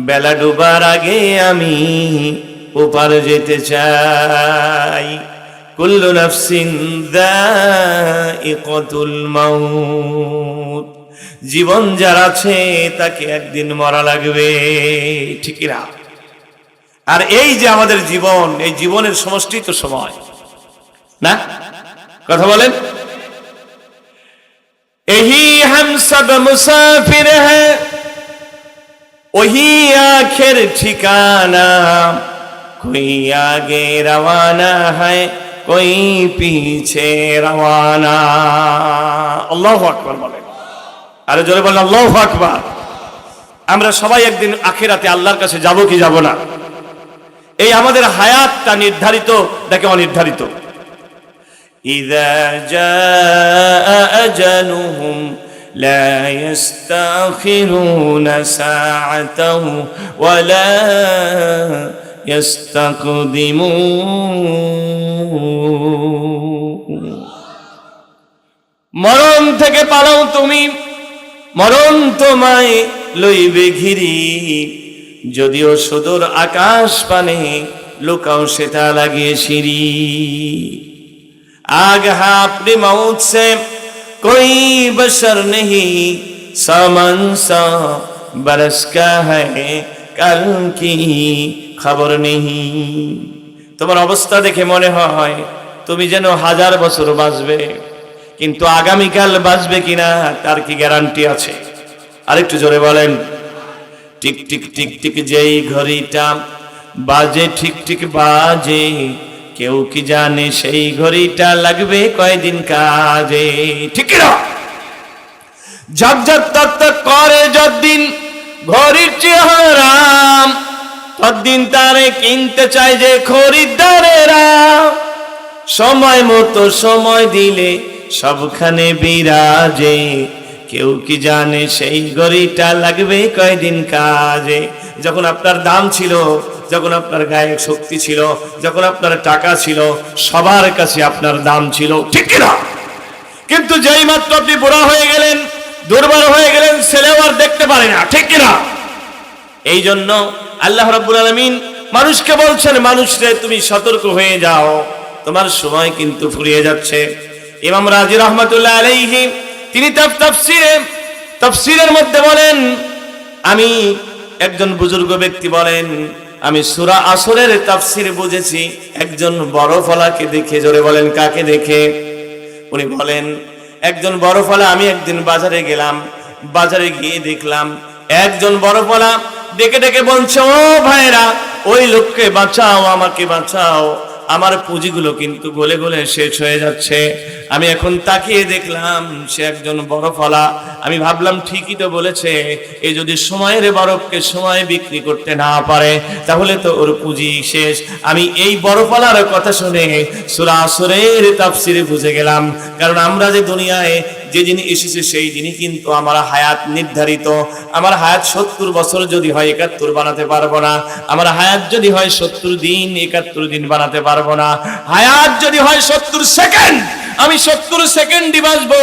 বেলা ডুবার আগে আমি ওপার যেতে চাই। কুল্লু নাফসিন যায়িকাতুল মাউত, জীবন যার আছে তাকে একদিন মরা লাগবে, ঠিক না? আর এই যে আমাদের জীবন, এই জীবনের সমষ্টি তো সময় না? কথা বলেন। यही हम सब मुसाफिर हैं, वही आखिर ठिकाना, कोई आगे रवाना है, कोई पीछे रवाना। আল্লাহু আকবার বলেন। আরে জোরে বলেন আল্লাহু আকবার। আমরা সবাই একদিন আখিরাতে আল্লাহর কাছে যাব কি যাব না? এই আমাদের হায়াতটা নির্ধারিত নাকি অনির্ধারিত? إذا جاء أجلهم لا يستأخرون ساعة ولا يستقدمون। মরণ থেকে পালাও তুমি, মরণ তোমায় লইবে ঘিরি, যদিও সুদূর আকাশ পানে লুকাও সেটা লাগিয়ে সিঁড়ি। आग है अपनी मौत से कोई बशर नहीं, सामान सा बरस का है कल की खबर नहीं। তোমার অবস্থা দেখে মনে হয় তুমি যেন 1000 বছর বাঁচবে, কিন্তু আগামীকাল বাঁচবে কিনা তার কি গ্যারান্টি আছে? আরেকটু জোরে বলেন। টিক টিক টিক টিক যেই ঘড়িটা বাজে ঠিক ঠিক বাজে, কেউ কি জানে সেই ঘড়িটা লাগবে কয়দিন কাজে, ঠিক না? ঝকঝক তক করে যতদিন ঘড়ির চেহারা, ততদিন তারে কিনতে চাই যে খরিদ্দারেরা। সময় মতো সময় দিলে সবখানে বিরাজে, কেউ কি জানে সেই ঘড়িটা লাগবে কয়দিন কাজে। যখন আপনার দাম ছিল, যখন আপনার গায়ে শক্তি ছিল, যখন আপনার টাকা ছিল, সবার কাছে আপনার দাম ছিল, ঠিক না? কিন্তু যেই মাত্র আপনি বুড়া হয়ে গেলেন, দুর্বল হয়ে গেলেন, ছেলেও আর দেখতে পারে না, ঠিক না? এই জন্য আল্লাহ রাব্বুল আলামিন মানুষকে বলছেন, মানুষরে তুমি সতর্ক হয়ে যাও, তোমার সময় কিন্তু ফুরিয়ে যাচ্ছে। ইমাম রাজি রহমাতুল্লাহ আলাইহি তিনি তাফসীরের মধ্যে বলেন, আমি একজন বুজুর্গ ব্যক্তি বলেন, আমি সূরা আসরের তাফসীর বুঝেছি একজন বরফওয়ালাকে দেখে। জোরে বলেন কাকে দেখে? উনি বলেন, একজন বরফওয়ালা, আমি একদিন বাজারে গেলাম, বাজারে গিয়ে দেখলাম একজন বরফওয়ালা ডেকে ডেকে বলছে, ও ভাইরা, ওই লোককে বাঁচাও, আমাকে বাঁচাও, আমার পুঁজিগুলো কিন্তু গলে গলে শেষ হয়ে যাচ্ছে। আমি এখন তাকিয়ে দেখলাম সে একজন বরফওয়ালা। আমি ভাবলাম ঠিকই তো বলেছে, এই যদি সময়ের বরফকে সময় বিক্রি করতে না পারে তাহলে তো ওর পুঁজি শেষ। আমি এই বরফওয়ালার কথা শুনে সূরা আসরের তাফসীরে বুঝে গেলাম, কারণ আমরা যে দুনিয়ায় যে যিনি এসেছে সেই যিনি কিন্তু আমার হায়াত নির্ধারিত। আমার হায়াত 70 বছর যদি হয় 71 বানাতে পারবো না। আমার হায়াত যদি হয় 70 দিন 71 দিন বানাতে পারবো না। হায়াত যদি হয় 70 সেকেন্ড, আমি 70 সেকেন্ডই বাঁচবো।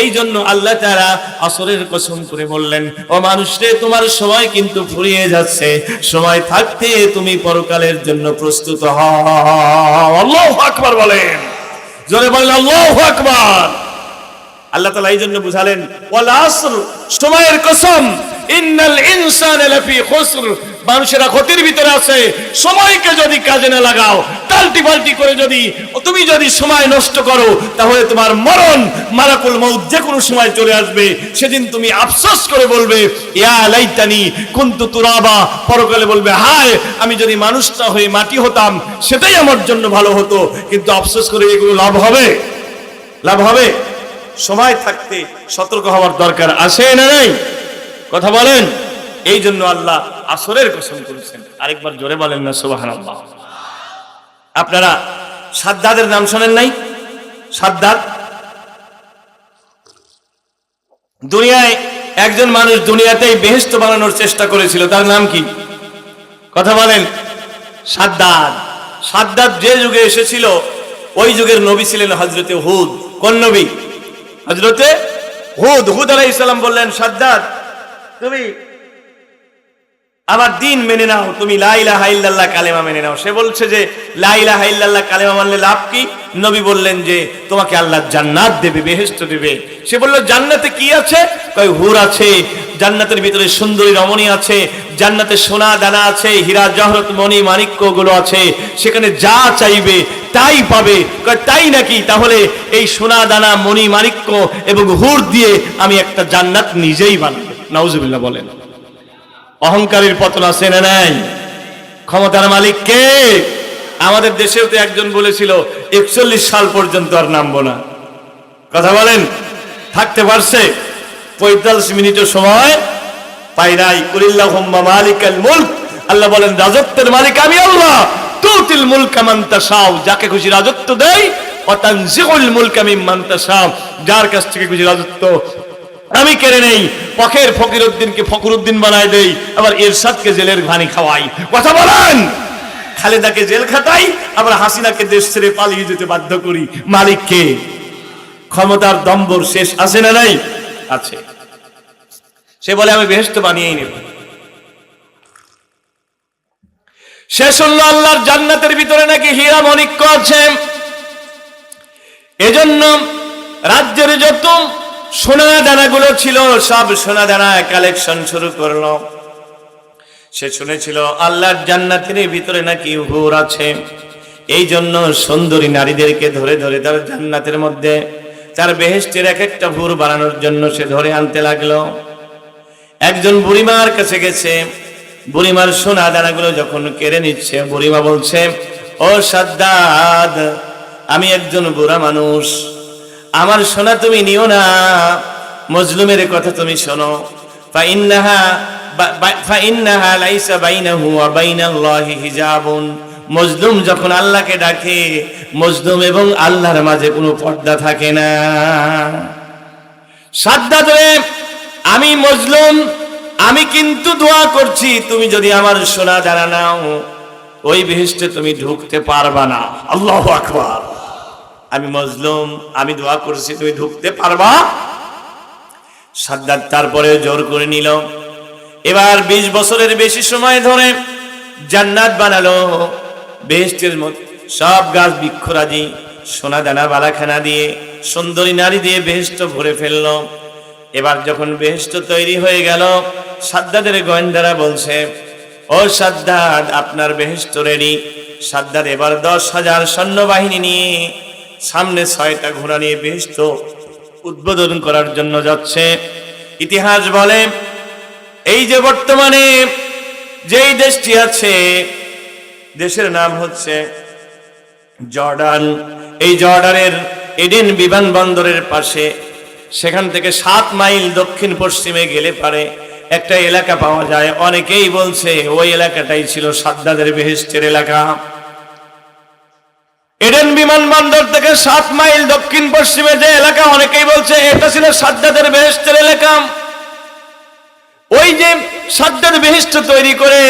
এই জন্য আল্লাহ তাআলা আসরের কসম করে বললেন, ও মানুষরে, তোমার সময় কিন্তু ফুরিয়ে যাচ্ছে, সময় থাকতে তুমি পরকালের জন্য প্রস্তুত হও। আল্লাহু আকবার বলেন, জোরে বলেন আল্লাহু আকবার। আল্লাহ তাআলা এই জন্য বুঝালেন, ওয়াল আসর, সময়ের কসম, ইন্নাল ইনসানা লাফি খুসর, মানুষেরা ক্ষতির ভিতরে আছে। সময়কে যদি কাজে না লাগাও, টাল্টি পাল্টি করে তুমি যদি সময় নষ্ট করো, তাহলে তোমার মরণ, মালাকুল মউত যে কোনো সময় চলে আসবে। সেদিন তুমি আফসোস করে বলবে, ইয়া লাইতানি কুনতু তুরাবা, পরকালে বলবে, হায়, আমি যদি মানুষ না হয়ে মাটি হতাম, সেটাই আমার জন্য ভালো হতো। কিন্তু আফসোস করে এগুলো লাভ হবে? লাভ হবে? সময় থাকতে সতর্ক হওয়ার দরকার আছে না নাই? কথা বলেন। এই জন্য আল্লাহ আসরের কসম করেছেন। আরেকবার জোরে বলেন না সুবহানাল্লাহ। আপনারা সাদ্দাদের নাম শোনেন নাই? সাদ্দাদ, দুনিয়ায় একজন মানুষ দুনিয়াতেই বেহেশত বানানোর চেষ্টা করেছিল, তার নাম কি? কথা বলেন। সাদ্দাদ। সাদ্দাদ যে যুগে এসেছিল ওই যুগের নবী ছিলেন হযরতে হুদ। কোন নবী? হযরতে হুদ। হুদ আলাইহিস সালাম বললেন, সাদ্দাদ, তুমি আমার দ্বীন মেনে নাও, তুমি লা ইলাহা ইল্লাল্লাহ কালেমা মেনে নাও। সে বলছে যে লা ইলাহা ইল্লাল্লাহ কালেমা মানলে লাভ কি? নবী বললেন যে তোমাকে আল্লাহ জান্নাত দেবে, বেহেশত দেবে। সে বলল, জান্নাতে কি আছে? কয়, হুর আছে, জান্নাতের ভিতরে সুন্দরী রমণী আছে, জান্নাতে সোনা দানা আছে, হীরা জহরত মণি মাণিক্য গুলো আছে, সেখানে যা চাইবে তাই পাবে। কয়, তাই নাকি? তাহলে এই সোনা দানা মণি মাণিক্য এবং হুর দিয়ে আমি একটা জান্নাত নিজেই বানাবো। নাউজুবিল্লাহ বলেন। অহংকারের পতন আছে না নাই? ক্ষমতার মালিক কে? আমাদের দেশেও তো একজন বলেছিল 41 সাল পর্যন্ত আর নামবো না। কথা বলেন, থাকতে পারছে? 45 মিনিটের সময় পাই নাই। কুলিল্লাহুম্মা মালিকাল মুলক, আল্লাহ বলেন রাজত্বের মালিক আমি আল্লাহ। তুতিল মুলকা মান তাশাউ, যাকে খুশি রাজত্ব দেই। ওয়া তানজিউল মুলকা মিম্মান তাশাউ, যার কাছ থেকে খুশি রাজত্ব আমি কেড়ে নেই। পখের ফকিরউদ্দিনকে ফখরুদ্দিন বানায় দেই, আবার এরশাদকে জেলের ঘানি খাওয়াই। কথা বলেন। খালেদাকে জেল খাটাই, আবার হাসিনাকে দেশ ছেড়ে পালিয়ে যেতে বাধ্য করি। মালিক কে? ক্ষমতার দম্বর শেষ আছে না নাই? আছে। সে বলে আমি বেহেশত বানিয়েই নেব। সে শুনল আল্লাহর জান্নাতের ভিতরে নাকি হীরা মাণিক্য আছে। এজন্য রাজ্যের যত সোনা দানাগুলো ছিল সব সোনা দানা কালেকশন শুরু করলো। সে শুনেছিল আল্লাহর জান্নাতের ভিতরে নাকি হুর আছে। এই জন্য সুন্দরী নারীদেরকে ধরে ধরে তার জান্নাতের মধ্যে, তার বেহেশতের এক একটা হুর বানানোর জন্য সে ধরে আনতে লাগলো। একজন বুড়িমার কাছে গেছে। বুড়িমার সোনা দানাগুলো যখন কেড়ে নিচ্ছে, বুড়িমা বলছে, ও সাদ্দাদ, আমি একজন বুড়া মানুষ, আমার সোনা তুমি নিও না, মজলুমের কথা তুমি শোনো। ফাইন্নাহা লাইসা বাইনাহু ওয়া বাইনাল্লাহি হিজাবুন, মজলুম যখন আল্লাহকে ডাকে, মজলুম এবং আল্লাহর মাঝে কোনো পর্দা থাকে না। সাদ্দাদ রে, আমি মজলুম, আমি কিন্তু দোয়া করছি, তুমি যদি আমার সোনা দানা নাও, ওই বেহেশতে তুমি ঢুকতে পারবা না। আল্লাহু আকবার। আমি মজলুম, আমি দোয়া করছি, তুমি ঢুকতে পারবা? সাদ্দাদ তারপরে জোর করে নিল। এবার 20 বছরের বেশি সময় ধরে জান্নাত বানালো, বেহেশতের মধ্যে সব গাছ বৃক্ষরাজি সোনা দানা বালাখানা দিয়ে সুন্দরী নারী দিয়ে বেহেশত ভরে ফেললো। এবার যখন বেহেশত তৈরি হয়ে গেল, সাদ্দাদের গোয়েন্দারা বলছে, ও সাদ্দাদ, আপনার বেহেশত রেডি। সাদ্দাদ এবার 10,000 সৈন্যবাহিনী নিয়ে সামনে 6টা ঘোড়া নিয়ে বেহেশত উদ্বোধন করার জন্য যাচ্ছে। ইতিহাস বলে, এই যে বর্তমানে যেই দেশটি আছে, দেশের নাম হচ্ছে জর্ডান। এই জর্ডানের এডেন বিমানবন্দরের পাশে, সেখান থেকে 7 মাইল দক্ষিণ পশ্চিমে গেলে পারে একটা এলাকা পাওয়া যায়। অনেকেই বলছে ওই এলাকাটাই ছিল সাদ্দাদের বেহেশতের এলাকা। এডেন বিমানবন্দর থেকে 7 মাইল দক্ষিণ পশ্চিমে যে এলাকা, অনেকেই বলছে এটা ছিল সাদ্দাদের বেহেশতের এলাকা। ওই যে সাদ্দাদ বেহেশত তৈরি করে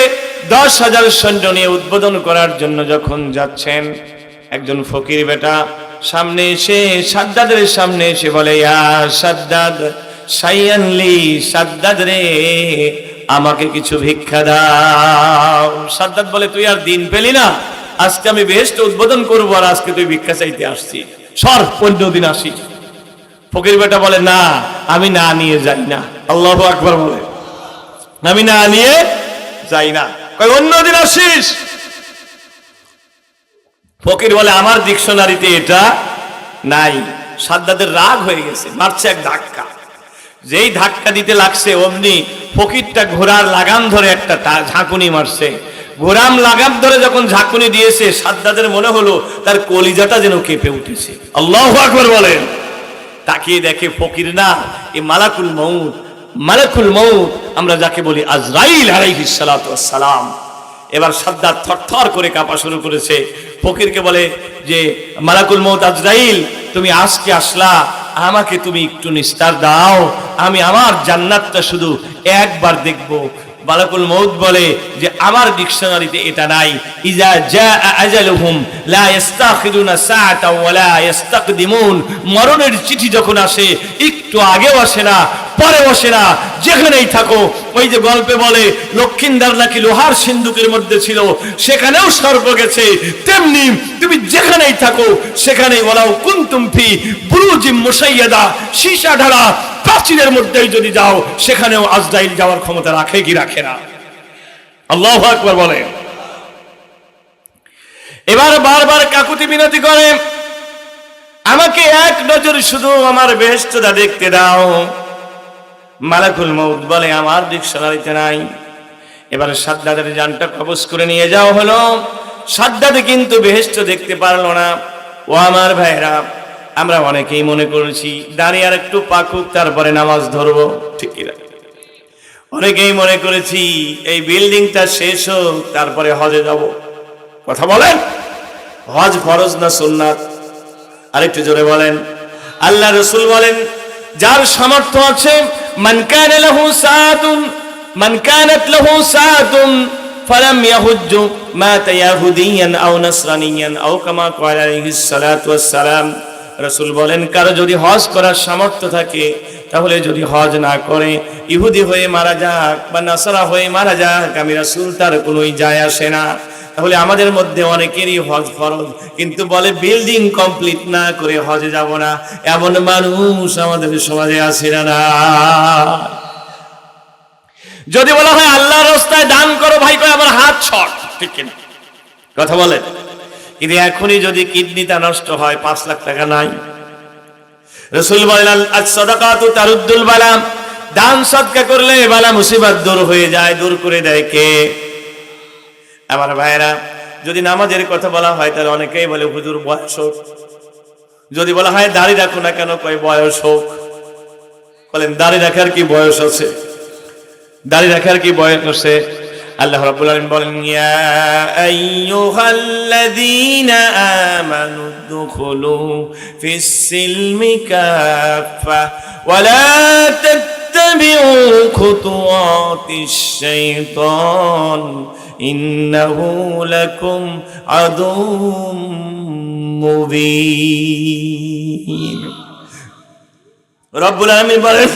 10,000 সৈন্য নিয়ে উদ্বোধন করার জন্য যখন যাচ্ছেন, একজন ফকির বেটা সামনে এসে সাদ্দাদের সামনে এসে বলে, ইয়া সাদ্দাদ শাইয়ানলি, সাদ্দাদ রে আমাকে কিছু ভিক্ষা দাও। সাদ্দাদ বলে, তুই আর দিন পেলি না, আজকে আমি বেহেশত উদ্বোধন করবো আর আজকে তুই ভিক্ষা চাইতে আসছিস, সর অন্য দিন আসিস। ফকির বেটা বলে, না আমি না নিয়ে যাই না। আল্লাহু আকবার বলে, আমি না নিয়ে যাই না, কই অন্যদিন আসিস। ফকির বলে, আমার ডিকশনারিতে এটা নাই। সাদ্দাদের রাগ হয়ে গেছে, মারছে এক ধাক্কা। যেই ধাক্কা দিতে লাগছে অমনি ফকিরটা ঘোড়ার লাগাম ধরে একটা ঝাঁকুনি মারছে। ঘোড়াম লাগাম ধরে যখন ঝাঁকুনি দিয়েছে, সাদ্দাদের মনে হলো তার কলিজাটা যেন কেঁপে উঠেছে। আল্লাহু আকবার বলেন। তাকিয়ে দেখে ফকির না, এ মালাকুল মউত। মালাকুল মউত আমরা যাকে বলি আজরাইল আলাইহিস সালাতু ওয়াস সালাম। এবার সাদ্দাদ থরথর করে কাঁপা শুরু করেছে। ফকিরকে বলে যে, মালাকুল মউত আজরাইল, তুমি আজকে আসলা, আমাকে তুমি একটু নিস্তার দাও, আমি আমার জান্নাতটা শুধু একবার দেখবো। মালাকুল মউত বলে যে, আমার ডিকশনারিতে এটা নাই। ইজা জাআ আজালুহুম লা ইস্তাখিরুনা সাআতাও ওয়া লা ইস্তাকদিমুন। মরণের চিঠি যখন আসে, একটু আগেও আসে না, পরেও আসে না, যেখানেই থাকো। ওই যে গল্পে বলে, লক্ষিন্দার নাকি লোহার সিন্ধুকের মধ্যে ছিল, সেখানেও সর্প গেছে। তেমনি তুমি যেখানেই থাকো, সেখানেই ওয়ালাউ কুনতুম ফি বুরুজিম মুশাইয়াদা, সীসা ঢালা প্রাচীরের মধ্যেই যদি যাও, সেখানেও আজরাইল যাওয়ার ক্ষমতা রাখে কি রাখে না? আল্লাহু আকবার বলে। এবার বারবার কাকুতি বিনতি করে, আমাকে এক নজর শুধু আমার বেহেশতটা দেখতে দাও। মালাকুল মউত বলে, আমার ডিকশনারিতে নাই। এবার সাদ্দাদের জানটা কবজ করে নিয়ে যাওয়া হলো। সাদ্দাদ কিন্তু বেহেশত দেখতে পারলো না। ও আমার ভাইরা, আমরা অনেকেই মনে করেছি দাঁড়িয়ে আর একটু পাকুক তারপরে নামাজ ধরবো, ঠিক না? অনেকেই মনে করেছি এই বিল্ডিংটা শেষ হোক তারপরে হজে যাব। কথা বলেন, হজ ফরজ না সুন্নাত? আরেকটু জোরে বলেন। আল্লাহ রাসূল বলেন, যার সামর্থ্য আছে, মান কানা লাহু সাআতুন, মান কানাত লাহু সাআতুন ফালাম ইয়াহুজ্জু মাতা ইয়াহুদিয়ান আও নাসরানিয়ান আও কামা ক্বালা আলাইহিস সালাতু ওয়াস সালাম। রাসূল বলেন, কারো যদি হজ করার সামর্থ্য থাকে, তাহলে যদি হজ না করে, ইহুদি হয়ে মারা যাক বা নাসারা হয়ে মারা যাক, আমি রাসূল তার কোনোই যায় আসে না। তাহলে আমাদের মধ্যে অনেকেরই হজ ফরজ, কিন্তু বলে বিল্ডিং কমপ্লিট না করে হজে যাব না, এমন মানুষ আমাদের সমাজে আছে না? যদি বলা হয় আল্লাহর রাস্তায় দান করো, ভাই কয় আমার হাত শর্ট, ঠিক কিনা? কথা বলেন। কিন্তু এখনই যদি কিডনিটা নষ্ট হয়, 5 লাখ টাকা নাই। রাসূল বলেন, আস-সাদাকাতু তারুদ্দুল বালা, দান সদকা করলে বালা মুসিবত দূর হয়ে যায়। দূর করে দেয় কে? আমার ভাইরা, যদি নামাজের কথা বলা হয়, তাহলে অনেকেই বলে হুজুর বয়স হোক। যদি বলা হয় দাড়ি রাখো না কেন, কয় বয়স হোক। বলেন, দাড়ি রাখার কি বয়স আছে? দাড়ি রাখার কি বয়স আছে? আল্লাহ রাব্বুল আলামিন বলেন, ইয়া আইয়ুহাল্লাযীনা আমানু দুখুলু ফিস সিলমি কাফা ওয়া লা তাত্তাবিউ খুতুওয়াতিশ শাইতান ইন্নাহু লাকুম আদুউম মুবিন। রব্বুল আলামিন বলেন,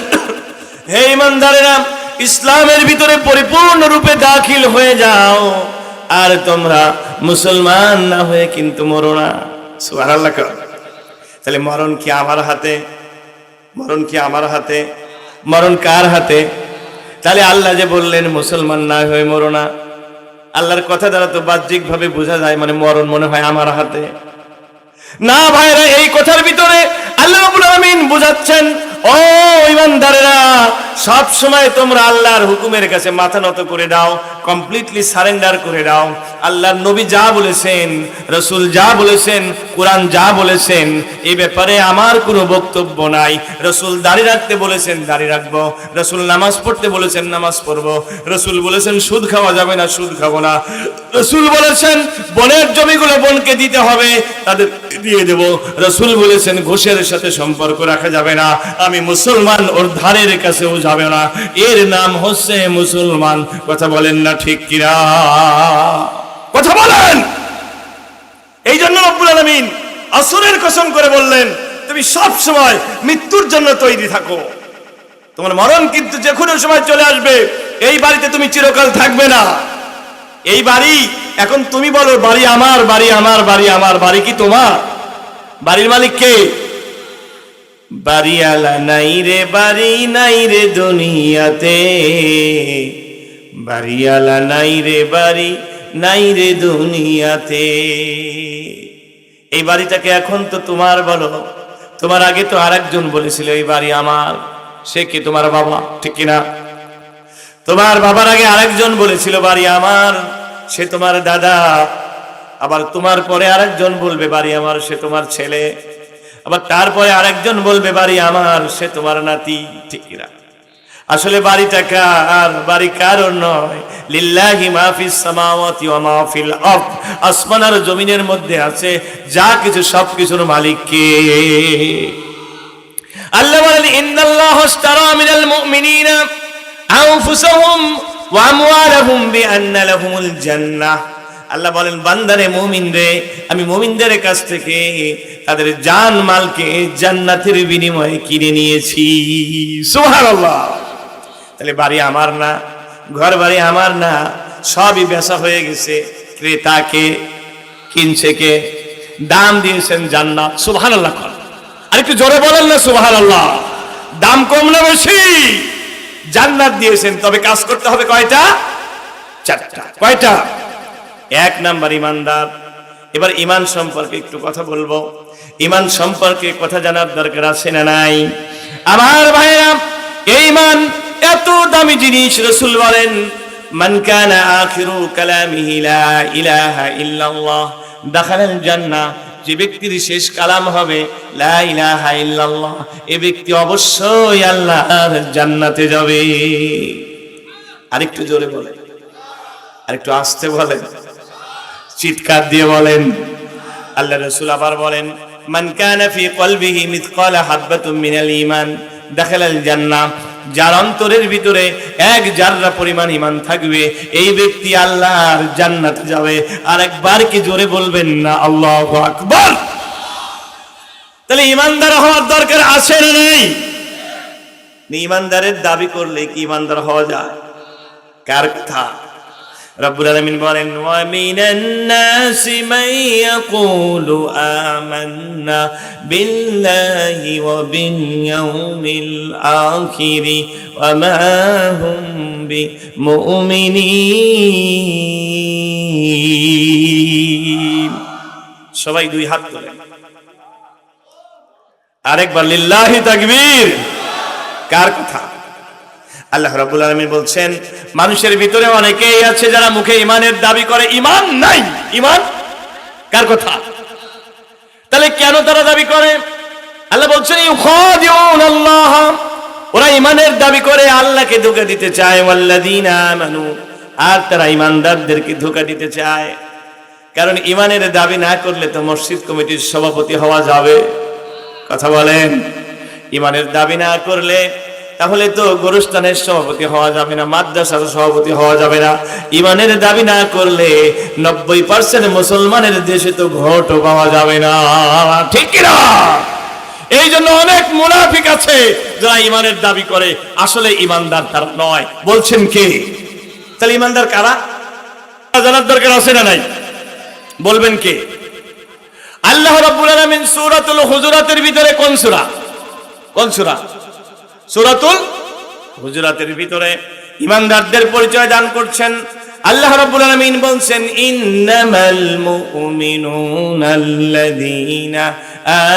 হে ঈমানদারেরা, ইসলামের ভিতরে পরিপূর্ণ রূপে দাখিল হয়ে যাও। আর তোমরা মুসলমান না হয়ে কিন্তু মরো না। সুবহানাল্লাহ। তাহলে মরণ কি আমার হাতে? মরণ কি আমার হাতে? মরণ কার হাতে? তাহলে আল্লাহ যে বললেন মুসলমান না হয়ে মরো না, আল্লাহর কথা দ্বারা তো বাহ্যিক ভাবে বোঝা যায় মানে মরণ মনে হয় আমার হাতে। না ভাইরা, এই কথার ভিতরে আল্লাহ রাব্বুল আলামিন বুঝাচ্ছেন, ও ঈমানদারেরা, সব সময় তোমরা আল্লাহর হুকুমের কাছে মাথা নত করে দাও, কমপ্লিটলি সারেন্ডার করে দাও। আল্লাহর নবী যা বলেছেন, রাসূল যা বলেছেন, কোরআন যা বলেছেন, এই ব্যাপারে আমার কোনো বক্তব্য নাই। রাসূল দাড়ি রাখতে বলেছেন দাড়ি রাখবো, রাসূল নামাজ পড়তে বলেছেন নামাজ পড়বো, রাসূল বলেছেন সুদ খাওয়া যাবে না সুদ খাবো না, রাসূল বলেছেন বনের জমিগুলো বনকে দিতে হবে তাদের দিয়ে দেব, রাসূল বলেছেন ঘুষের সাথে সম্পর্ক রাখা যাবে না, আমি মুসলমান ওর ধারের কাছেও যাবে না, এর নাম হচ্ছে মুসলমান। কথা বলেন না ঠিক কিনা? কথা বলেন। এই জন্য রব্বুল আলামিন আসরের কসম করে বললেন, তুমি সব সময় মৃত্যুর জন্য তৈরি থাকো, তোমার মরণ কিন্তু যে কোনো সময় চলে আসবে। এই বাড়িতে তুমি চিরকাল থাকবে না। এই বাড়ি এখন তুমি বলো বাড়ি আমার, বাড়ি আমার, বাড়ি আমার, বাড়ি কি তোমার? বাড়ির মালিক কে? বাড়িওয়ালা নাই রে, বাড়ি নাই রে দুনিয়াতে, বাড়িওয়ালা নাই রে, বাড়ি নাই রে দুনিয়াতে। এই বাড়িটাকে এখন তো তোমার বলো, তোমার আগে তো আরেকজন বলেছিল এই বাড়ি আমার, সে কি? তোমার বাবা, ঠিক কিনা? তোমার বাবার আগে আরেকজন বলেছিল বাড়ি আমার, সে তোমার দাদা। আবার তোমার পরে আরেকজন বলবে বাড়ি আমার, সে তোমার ছেলে। আবার তারপরে আরেকজন বলবে বাড়ি আমার, সে তোমার নাতি, ঠিক কিনা? আসলে বাড়িটা কার? বাড়ি কারোর নয়। লিল্লাহি মা ফিস সামাওয়াতি ওয়া মা ফিল আরদ, আসমান আর জমিনের মধ্যে আছে যা কিছু সবকিছুর মালিক কে? আল্লাহ বলেন ইন্নাল্লাহা ইশতারা মিনাল মুমিনিনা আনফুসাহুম ওয়া আমওয়ালাহুম বিআন্না লাহুমুল জান্নাহ। আল্লাহ বলেন বান্দারে, মুমিন রে, আমি মুমিনদের কাছ থেকে তাদের জান মালকে জান্নাতের বিনিময়ে কিনে নিয়েছি। সুবহানাল্লাহ। তাহলে বাড়ি আমার না, ঘর বাড়ি আমার না, সবই বেচা হয়ে গেছে। ক্রেতাকে কিনছে কে? দাম দিয়েছেন জান্নাত। সুবহানাল্লাহ। আরেকটু জোরে বলেন না সুবহানাল্লাহ। দাম কম না বেশি? জান্নাত দিয়েছেন, তবে কাজ করতে হবে কয়টা? চারটা। কয়টা? এক নাম্বার ইমানদার। এবার ঈমান সম্পর্কে একটু কথা বলবো। ঈমান সম্পর্কে কথা জানার দরকার আছে না নাই? আমার ভাইরা, এই ঈমান এত দামি জিনিস। রাসূল বলেন মান কানা আখিরু কালামিহি লা ইলাহা ইল্লাল্লাহ দাখালাল জান্নাহ। যে ব্যক্তির শেষ কালাম হবে লা ইলাহা ইল্লাল্লাহ, এই ব্যক্তি অবশ্যই আল্লাহর জান্নাতে যাবে। আরেকটু জোরে বলেন, আরেকটু আস্তে বলেন, চিৎকার দিয়ে বলেন। আল্লাহ রাসূল আবার বলেন মান কানা ফি কলবিহি মিসকালা হাববাতুম মিনাল ঈমান দাখালাল জান্নাহ। যার অন্তরের ভিতরে এক জাররা পরিমাণ ঈমান থাকবে, এই ব্যক্তি আল্লাহর জান্নাতে যাবে। আর একবার কি জোরে বলবেন না আল্লাহু আকবার? তাহলে ঈমানদার হওয়ার দরকার আছে না নেই? ঈমানদারের দাবি করলে কি ঈমানদার হওয়া যায়? কার কথা? রব্বুল আলামিন বলেন ওয়া মিনান নাসি মান ইয়াকুলু আমান্না বিল্লাহি ওয়া বিল ইয়াউমিল আখির ওয়া মা হুম বিমুমিনিন। সবাই দুই হাত তোলেন, আরেকবার লিল্লাহি তাকবীর। কার কথা? আল্লাহ রাব্বুল আলামিন বলছেন মানুষের ভিতরে অনেকেই আছে যারা মুখে ঈমানের দাবি করে, ঈমান নাই। ঈমান কার কথা? তাহলে কেন তারা দাবি করে? আল্লাহ বলছেন ইউখাদিউন আল্লাহ, ওরা ঈমানের দাবি করে আল্লাহকে ধোঁকা দিতে চায়। ওয়াল্লাযীনা আমানু, আর তারা ঈমানদারদেরকে ধোঁকা দিতে চায়। কারণ ঈমানের দাবি না করলে তো মসজিদ কমিটির সভাপতি হওয়া যাবে। কথা বলেন। ঈমানের দাবি না করলে তাহলে তো গোরস্থানের সভাপতি হওয়া যাবে না, মাদ্রাসার সভাপতি হওয়া যাবে না। ঈমানের দাবি না করলে 90% মুসলমানের দেশে তো ভোটও পাওয়া যাবে না, ঠিক কি না? এই জন্য অনেক মুনাফিক আছে যারা ঈমানের দাবি করে, আসলে ঈমানদার তারা নয়। বলছেন কে? তাহলে ঈমানদার কারা? জানার দরকার আছে না নাই? বলবেন কে? আল্লাহ রাব্বুল আলামিন সূরাতুল হুজুরাতের ভিতরে কোন সূরা? কোন সূরা? সূরাতুল হুজুরাতের ভিতরে ঈমানদারদের পরিচয় দান করছেন। আল্লাহ রাব্বুল আলামিন বলছেন, ইন্নামাল মুমিনুনাল্লাযীনা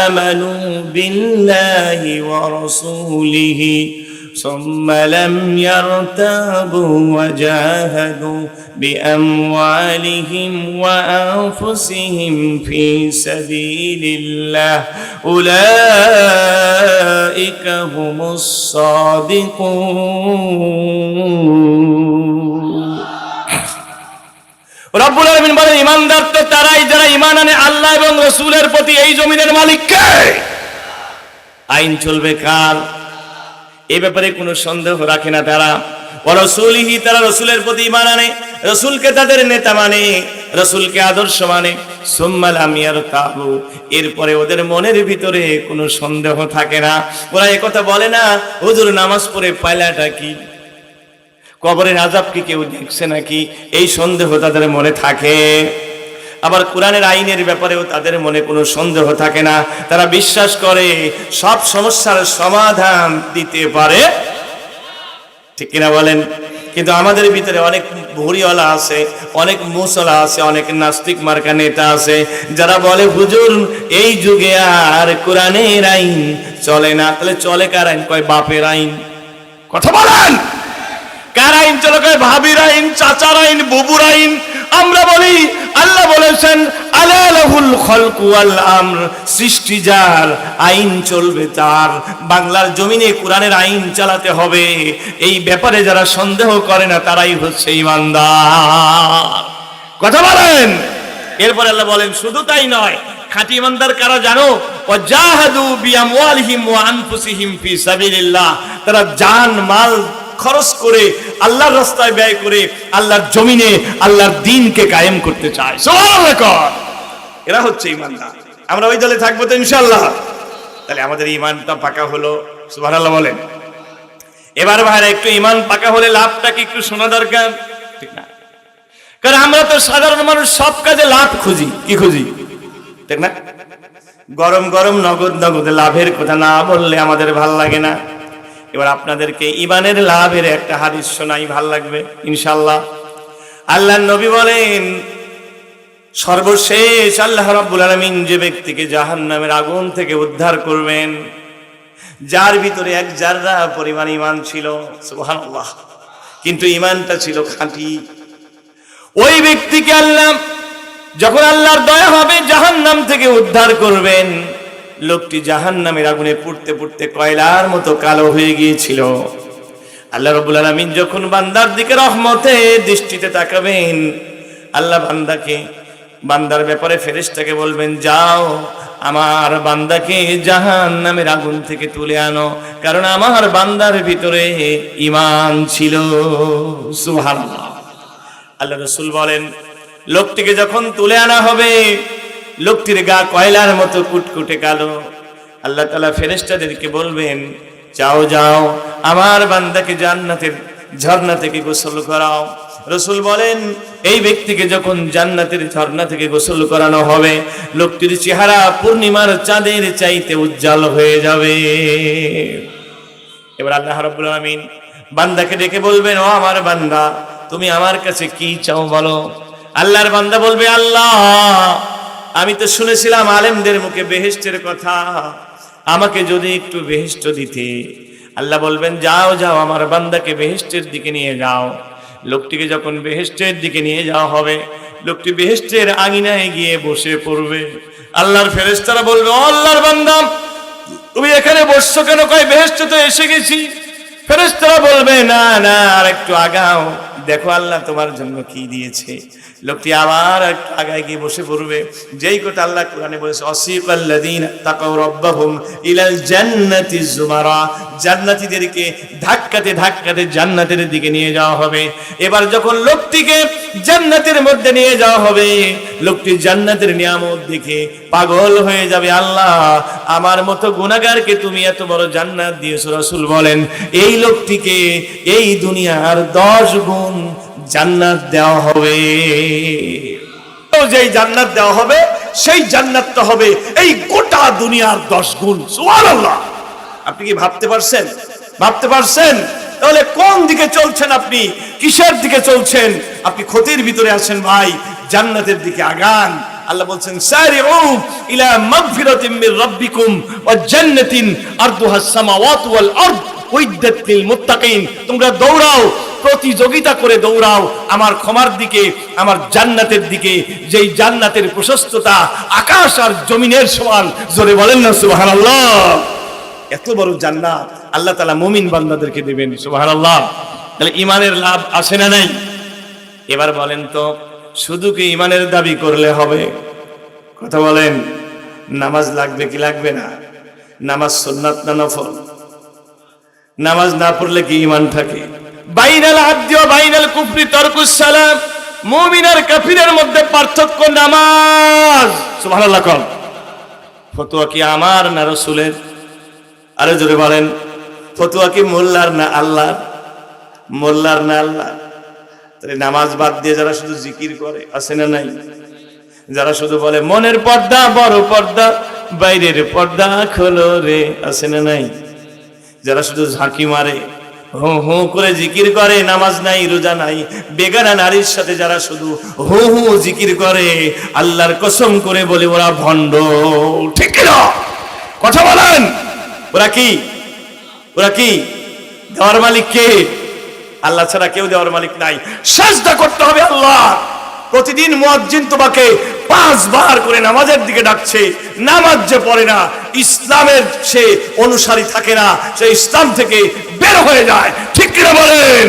আমানু বিল্লাহি ওয়া রাসূলিহি সুম্মা লাম ইয়ারতাবু ওয়া জাহাদু বিআমওয়ালিহিম ওয়া আনফুসিহিম ফি সাবিলিল্লাহ উলাইকা হুমুস সাদিকুন। রব্বুল আলামিন বলেন, ঈমানদার তো তারাই যারা ঈমান আনে আল্লাহ এবং রাসূলের প্রতি। এই জমিনের মালিক কে? আইন চলবে কার? এই ব্যাপারে কোনো সন্দেহ রাখে না তারা। ওয়া রাসূলিহি, তারা রাসূলের প্রতি ঈমান আনে, রাসূলকে তাদের নেতা মানে, রাসূলকে আদর্শ মানে। সুম্মা লাম ইয়ারতাবু, এরপরে ওদের মনের ভিতরে কোনো সন্দেহ থাকে না। ওরা একথা বলে না, হুজুর নামাজ পড়ে পায়লাটা কি, কবরের আযাব কি কেউ দেখছে নাকি, এই সন্দেহ তাদের মনে থাকে। আবার কোরআনের আইনের ব্যাপারেও তাদের মনে কোনো সন্দেহ থাকে না। তারা বিশ্বাস করে সব সমস্যার সমাধান দিতে পারে, ঠিক কিনা বলেন? কিন্তু আমাদের ভিতরে অনেক ভুরিওয়ালা আছে, অনেক মুসলা আছে, অনেক নাস্তিক মার্কা নেতা আছে যারা বলে, হুজুর এই যুগে আর কোরআনের আইন চলে না। তাহলে চলে কার আইন? কয় বাপের আইন। কথা বলেন, কার আইন চলে? কয় ভাবির আইন, চাচার আইন, বুবুর আইন। আমরা বলি আল্লাহ বলেছেন, আলা লাহুল খালকু ওয়াল আমর, সৃষ্টি যার, আইন চলবে তার। বাংলার জমিনে কোরআনের আইন চালাতে হবে, এই ব্যাপারে যারা সন্দেহ করে না তারাই হচ্ছে ঈমানদার। কথা বলেন। এরপর আল্লাহ বলেন, শুধু তাই নয়, খাঁটি ঈমানদার কারা জানো? ওয়াজাহাদু বিআমওয়ালিহিম ওয়া আনফুসিহিম ফি সাবিলিল্লাহ, তারা জান মাল খরচ করে আল্লাহর রাস্তায় ব্যয় করে আল্লাহর জমিনে আল্লাহর দ্বীনকে কায়েম করতে চায়। সুবহানাল্লাহ, এরা হচ্ছে ঈমানদার। আমরা ওই দলে থাকবো তো ইনশাআল্লাহ। তাহলে আমাদের ঈমানটা পাকা হলো, সুবহানাল্লাহ বলেন। এবার ভাইরা, একটু ঈমান পাকা হলে লাভটা কি একটু শোনা দরকার, ঠিক না? কারণ আমরা তো সাধারণ মানুষ, সব কাজে লাভ খুঁজি। কি খুঁজি, ঠিক না? গরম গরম নগদ নগদে লাভের কথা না বললে আমাদের ভাল লাগে না। এবার আপনাদেরকে ঈমানের লাভের একটা হাদিস শোনাই, ভাল লাগবে ইনশাআল্লাহ। আল্লাহর নবী বলেন, সর্বশেষ আল্লাহ রাব্বুল আলামিন যে ব্যক্তিকে জাহান্নামের আগুন থেকে উদ্ধার করবেন, যার ভিতরে এক জাররা পরিমাণ ঈমান ছিল, সুবহানাল্লাহ, কিন্তু ঈমানটা ছিল খাঁটি, ওই ব্যক্তিকে আল্লাহ যখন আল্লাহর দয়া হবে জাহান্নাম থেকে উদ্ধার করবেন। লোকটি জাহান্নামের আগুনে পুড়তে পুড়তে কয়লার মতো কালো হয়ে গিয়েছিল। আল্লাহ রাব্বুল আলামিন যখন বান্দার দিকে রহমতে দৃষ্টিতে তাকাবেন, আল্লাহ বান্দার ব্যাপারে ফেরেশতাকে বলবেন, যাও আমার বান্দাকে জাহান্নামের আগুন থেকে তুলে আনো, কারণ আমার বান্দার ভিতরে ঈমান ছিল। সুবহানাল্লাহ। আল্লাহ রাসূল বলেন, লোকটিকে যখন তুলে আনা হবে, লোকটির গা কয়লার মতো কুটকুটে কালো। আল্লাহ তাআলা ফেরেশতাদেরকে বলবেন, যাও যাও আমার বান্দাকে জান্নাতের ঝর্ণা থেকে গোসল করাও। রাসূল বলেন, এই ব্যক্তিকে যখন জান্নাতের ঝর্ণা থেকে গোসল করানো হবে, লোকটির চেহারা পূর্ণিমার চাঁদের চাইতে উজ্জ্বল হয়ে যাবে। এবার আল্লাহ রাব্বুল আলামিন বান্দাকে ডেকে বলবেন, ও আমার বান্দা, তুমি আমার কাছে কি চাও বলো। আল্লাহর বান্দা বলবে, আল্লাহ আমি তো শুনেছিলাম আলেমদের মুখে বেহেশতের কথা, আমাকে যদি একটু বেহেশত দিতে। আল্লাহ বলবেন, যাও যাও আমার বান্দাকে বেহেশতের দিকে নিয়ে যাও। লোকটিকে যখন বেহেশতের দিকে নিয়ে যাওয়া হবে, লোকটি বেহেশতের আঙিনায় গিয়ে বসে পড়বে। আল্লাহর ফেরেশতারা বলবে, ও আল্লাহর বান্দা, তুমি এখানে বসছো কেন? কয় বেহেশতে তো এসে গেছি। ফেরেশতারা বলবে, না না, আর একটু আগাও, দেখো আল্লাহ তোমার জন্য কি দিয়েছে। লোকটি আবার একটু আগায় গিয়ে বসে পড়বে। যেই কথা আল্লাহ কোরআনে বলেছে, অসিকাল্লাযীনা তাকাউ রাব্বাহুম ইলাল জান্নাতি যুমারা, জান্নাতীদেরকে ধাক্কাতে ধাক্কাতে জান্নাতের দিকে নিয়ে যাওয়া হবে। এবার যখন লোকটিকে জান্নাতের মধ্যে নিয়ে যাওয়া হবে, লোকটি জান্নাতের নিয়ামত দেখে পাগল হয়ে যাবে। আল্লাহ আমার মতো গুনাহগারকে তুমি এত বড় জান্নাত দিয়েছো। রাসূল বলেন, এই লোকটিকে এই দুনিয়ার 10 গুণ জান্নাত দেওয়া হবে। যেই জান্নাত দেওয়া হবে সেই জান্নাতটা হবে এই গোটা দুনিয়ার 10 গুণ। সুবহানাল্লাহ। আপনি কি ভাবতে পারছেন? ভাবতে পারছেন? তাহলে কোন দিকে চলছেন আপনি? কিসের দিকে চলছেন? আপনি ক্ষতির ভিতরে আছেন ভাই, জান্নাতের দিকে আগান। আল্লাহ বলছেন সারিউ ইলা মাগফিরাতিন মির রাব্বিকুম ওয়া জান্নাতিন আরদুহাস সামাওয়াতু ওয়াল আরদ উইদ্দাত লিল মুত্তাকিন। তোমরা দৌড়াও, প্রতিযোগিতা করে দৌড়াও আমার ক্ষমার দিকে, আমার জান্নাতের দিকে, যেই জান্নাতের প্রশস্ততা আকাশ আর জমিনের সমান। জোরে বলেন না সুবহানাল্লাহ। এত বড় জান্নাত আল্লাহ তাআলা মুমিন বান্দাদেরকে দিবেন। সুবহানাল্লাহ। তাহলে ঈমানের লাভ আছে না নাই? এবার বলেন তো, শুধু কি ঈমানের দাবি করলে হবে? কথা বলেন। নামাজ লাগবে কি লাগবে না? নামাজ সুন্নাত না নফল? নামাজ না পড়লে কি ঈমান থাকে? বাইনাল আবদি ওয়া বাইনাল কুফরি তারকুস সালাম। মুমিন আর কাফিরের মধ্যে পার্থক্য নামাজ। সুবহানাল্লাহ। কোন ফতোয়া কি আমার না রাসূলের? আরে জোরে বলেন। ফতোয়া কি মোল্লার না আল্লাহর? মোল্লার না আল্লাহ? তাহলে নামাজ বাদ দিয়ে যারা শুধু জিকির করে আছে না নাই? যারা শুধু বলে মনের পর্দা বড় পর্দা, বাইরের পর্দা খোলো রে, আছে না নাই? যারা শুধু ঝাঁকি মারে, হু হু করে জিকির করে, নামাজ নাই রোজা নাই, বেগানা নারীর সাথে যারা শুধু হু হু জিকির করে, আল্লাহর কসম করে বলে ওরা ভণ্ড। ঠিক না? কথা বলেন। ওরা কি? ওরা কি? দেওয়ার মালিক কে? আল্লাহ ছাড়া কেউ দেওয়ার মালিক নাই। সাজদা করতে হবে আল্লাহ। প্রতিদিন মুয়াজ্জিন তোমাকে 5 বার করে নামাজের দিকে ডাকছে, নামাজ যে পড়ে না, ইসলামের সে অনুসারী থাকে না, সে ইসলাম থেকে বের হয়ে যায়। ঠিক কিনা বলেন?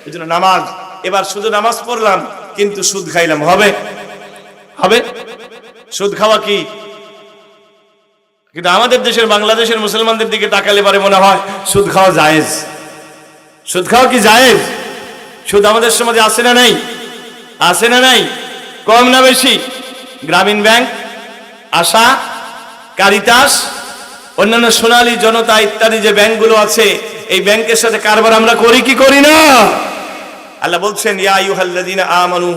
এজন্য নামাজ, এবার শুধু নামাজ পড়লাম কিন্তু সুদ খাইলাম, হবে? হবে? সুদ খাওয়া কি? কিন্তু আমাদের দেশের বাংলাদেশের মুসলমানদের দিকে তাকালে পারে মনে হয় সুদ খাওয়া জায়েজ। সুদ খাওয়া কি জায়েজ? সুদ আমাদের সমাজে আছে না নাই? আছে না নাই? কম না বেশি? গ্রামীণ ব্যাংক, আশা, কারিতাস, অন্যান্য সোনালী জনতা ইত্যাদি যে ব্যাংকগুলো আছে, এই ব্যাংকের সাথে কারবার আমরা করি কি করি না? আল্লাহ বলছেন ইয়া আইয়ুহাল্লাযীনা আমানু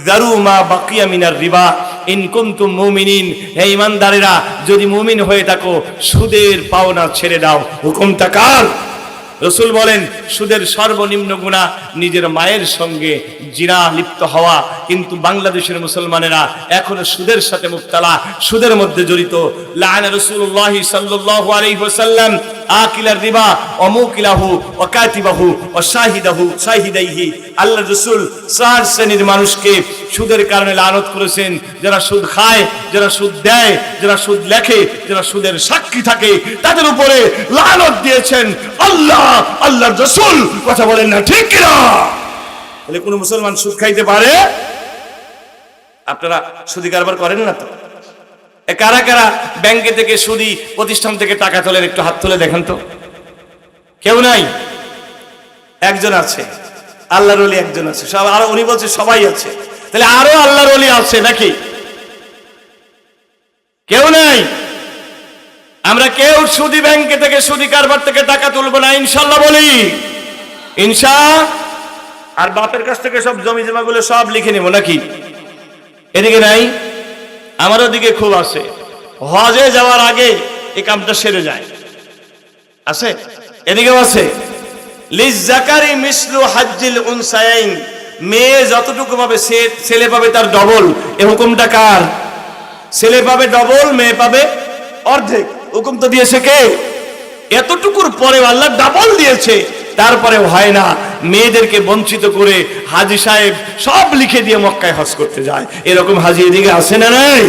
যারু মা বাকিয়া মিনার রিবা ইন কুনতুম মুমিনিন। হে ঈমানদারেরা, যদি মুমিন হয়ে থাকো সুদের পাওনা ছেড়ে দাও। হুকুমটা কার? রাসূল বলেন সুদের সর্বনিম্ন গুনাহ নিজের মায়ের সঙ্গে জিনা লিপ্ত হওয়া। কিন্তু বাংলাদেশের মুসলমানেরা এখনো সুদের সাথে মুবতালা, সুদের মধ্যে জড়িত। লাআনা রাসূলুল্লাহ সাল্লাল্লাহু আলাইহি ওয়াসাল্লাম আকিলার রিবা ওয়া মুকিলাহু ওয়া কাতিবাহু ওয়া শাহিদাইহি। আল্লাহর রাসূল 4 শ্রেণীর মানুষকে সুদের কারণে লানত করেছেন। যারা সুদ খায়, যারা সুদ দেয়, যারা সুদ লেখে, যারা সুদের সাক্ষী থাকে, তাদের উপরে লানত দিয়েছেন আল্লাহ, আল্লাহর রাসূল। কথা বলেন না ঠিক কি না? তাহলে কোন মুসলমান সুদ খাইতে পারে? আপনারা সুদি কারবার করেন না তো? কারা কারা ব্যাংকে থেকে সুদি প্রতিষ্ঠান থেকে টাকা তোলেন? একটু হাত তুলে দেখেন তো। কেউ নাই? একজন আছে, আল্লাহর ওলি একজন আছে। সব আর উনি বলছে সবাই আছে। তাহলে আরো আল্লাহর ওলি আছে নাকি? কেউ নাই? আমরা কেউ সুদি ব্যাংকে থেকে সুদি কারবার থেকে টাকা তুলবো না ইনশাআল্লাহ বলি। ইনশা। আর বাপের কাছ থেকে সব জমি জমা গুলো সব লিখে নেব নাকি? এদিকে নাই? আমার ওদিকে খুব আছে। হজে যাওয়ার আগে এই কামটা সেরে যায়। আছে? এদিকেও আছে। লিজাকারি মিসলু হাজ্জিল উনসায়াইন। মেয়ে যতটুকু পাবে ছেলে পাবে তার ডবল। এই হুকুমটা কার? ছেলে পাবে ডবল, মেয়ে পাবে অর্ধেক। হুকুম তো দিয়েছে কে? এতটুকুর পরে আল্লাহ ডাবল দিয়েছে, তারপরে হয় না। মেয়েদেরকে বঞ্চিত করে হাজী সাহেব সব লিখে দিয়ে মক্কায় হজ করতে যায়। এরকম হাজী এদিকে আছে না নাই?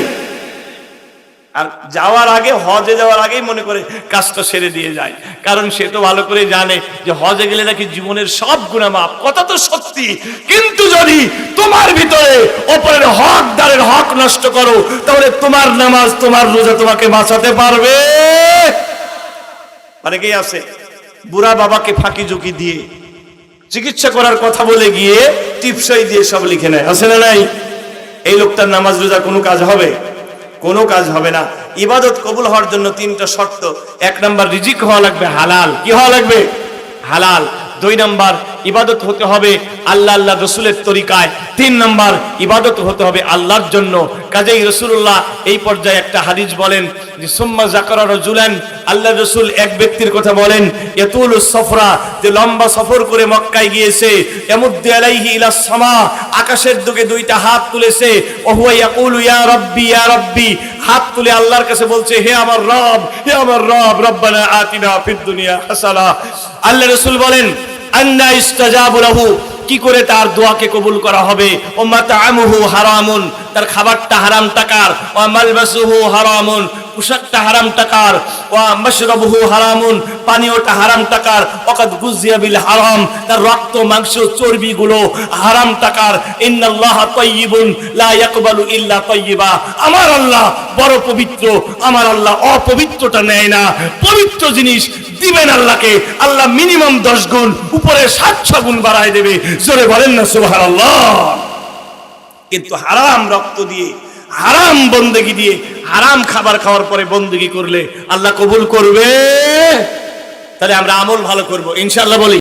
আর যাওয়ার আগে, হজে যাওয়ার আগেই মনে করে কাজটা সেরে দিয়ে যায়। কারণ সে তো ভালো করে জানে যে হজে গেলে নাকি জীবনের সব গুনাহ মাফ। কথা তো সত্যি, কিন্তু যদি তোমার ভিতরে অপরের হকদারের হক নষ্ট করো, তাহলে তোমার নামাজ, তোমার রোজা তোমাকে বাঁচাতে পারবে? অনেকেই আছে বুড়া বাবাকে ফাঁকি ঝুঁকি দিয়ে চিকিৎসা করার কথা বলে গিয়ে টিপসই দিয়ে সব লিখে নেয়। আছে না নাই? এই লোকটার নামাজ রোজা কোনো কাজ হবে? কোনো কাজ হবে না। ইবাদত কবুল হওয়ার জন্য 3টা শর্ত। 1 নাম্বার রিজিক হওয়া লাগবে হালাল। কি হওয়া লাগবে? হালাল। 2 নাম্বার ইবাদত হতে হবে আল্লাহ আল্লাহ রসুলের তরিকায়। 3 নাম্বার ইবাদত হতে হবে আল্লাহর জন্য। কাজেই রাসূলুল্লাহ এই পর্যায়ে একটা হাদিস বলেন যে সুম্মা যাকারা রাজুলান, আল্লাহ রসুল এক ব্যক্তির কথা বলেন, ইয়াতুলুস সফরা, যে লম্বা সফর করে মক্কায় গিয়েছে, ইয়ামুদ্দু আলাইহি ইলাস সামা, আকাশের দিকে দুইটা হাত তুলেছে, ওয়া হুয়া ইয়াকুলু ইয়া রাব্বি ইয়া রাব্বি, হাত তুলে আল্লাহর কাছে বলছে হে আমার রব, হে আমার রব, রব্বানা আতিনা ফিদ দুনিয়া হাসানা। আল্লাহ রাসূল বলেন আন্না ইস্তাজাবু লাহু, কি করে তার দোয়াকে কবুল করা হবে? ও মাতাআমুহু হারামুন, তার খাবারটা হারাম টাকার, ও মালবাসুহু হারামুন, পোশাকটা হারাম টাকার, ও মাশরাবুহু হারামুন, পানীয়টা হারাম টাকার, ওয়াকাদ গুজিয়া বিল হারাম, তার রক্ত মাংস চর্বি গুলো হারাম টাকার। ইন্নাল্লাহা তাইয়্যিবুন লা ইয়াকবালু ইল্লা তাইয়্যিবা, আমার আল্লাহ বড় পবিত্র, আমার আল্লাহ অপবিত্রটা নেয় না, পবিত্র জিনিস দিবেন আল্লাহকে, আল্লাহ মিনিমাম 10 গুণ, উপরে 700 গুণ বাড়ায় দেবে। জোরে বলেন না সুবহানাল্লাহ। কিন্তু হারাম রক্ত দিয়ে, হারাম বন্দেগী দিয়ে, হারাম খাবার খাওয়ার পরে বন্দেগী করলে আল্লাহ কবুল করবে? তাহলে আমরা আমল ভালো করব ইনশাআল্লাহ বলি।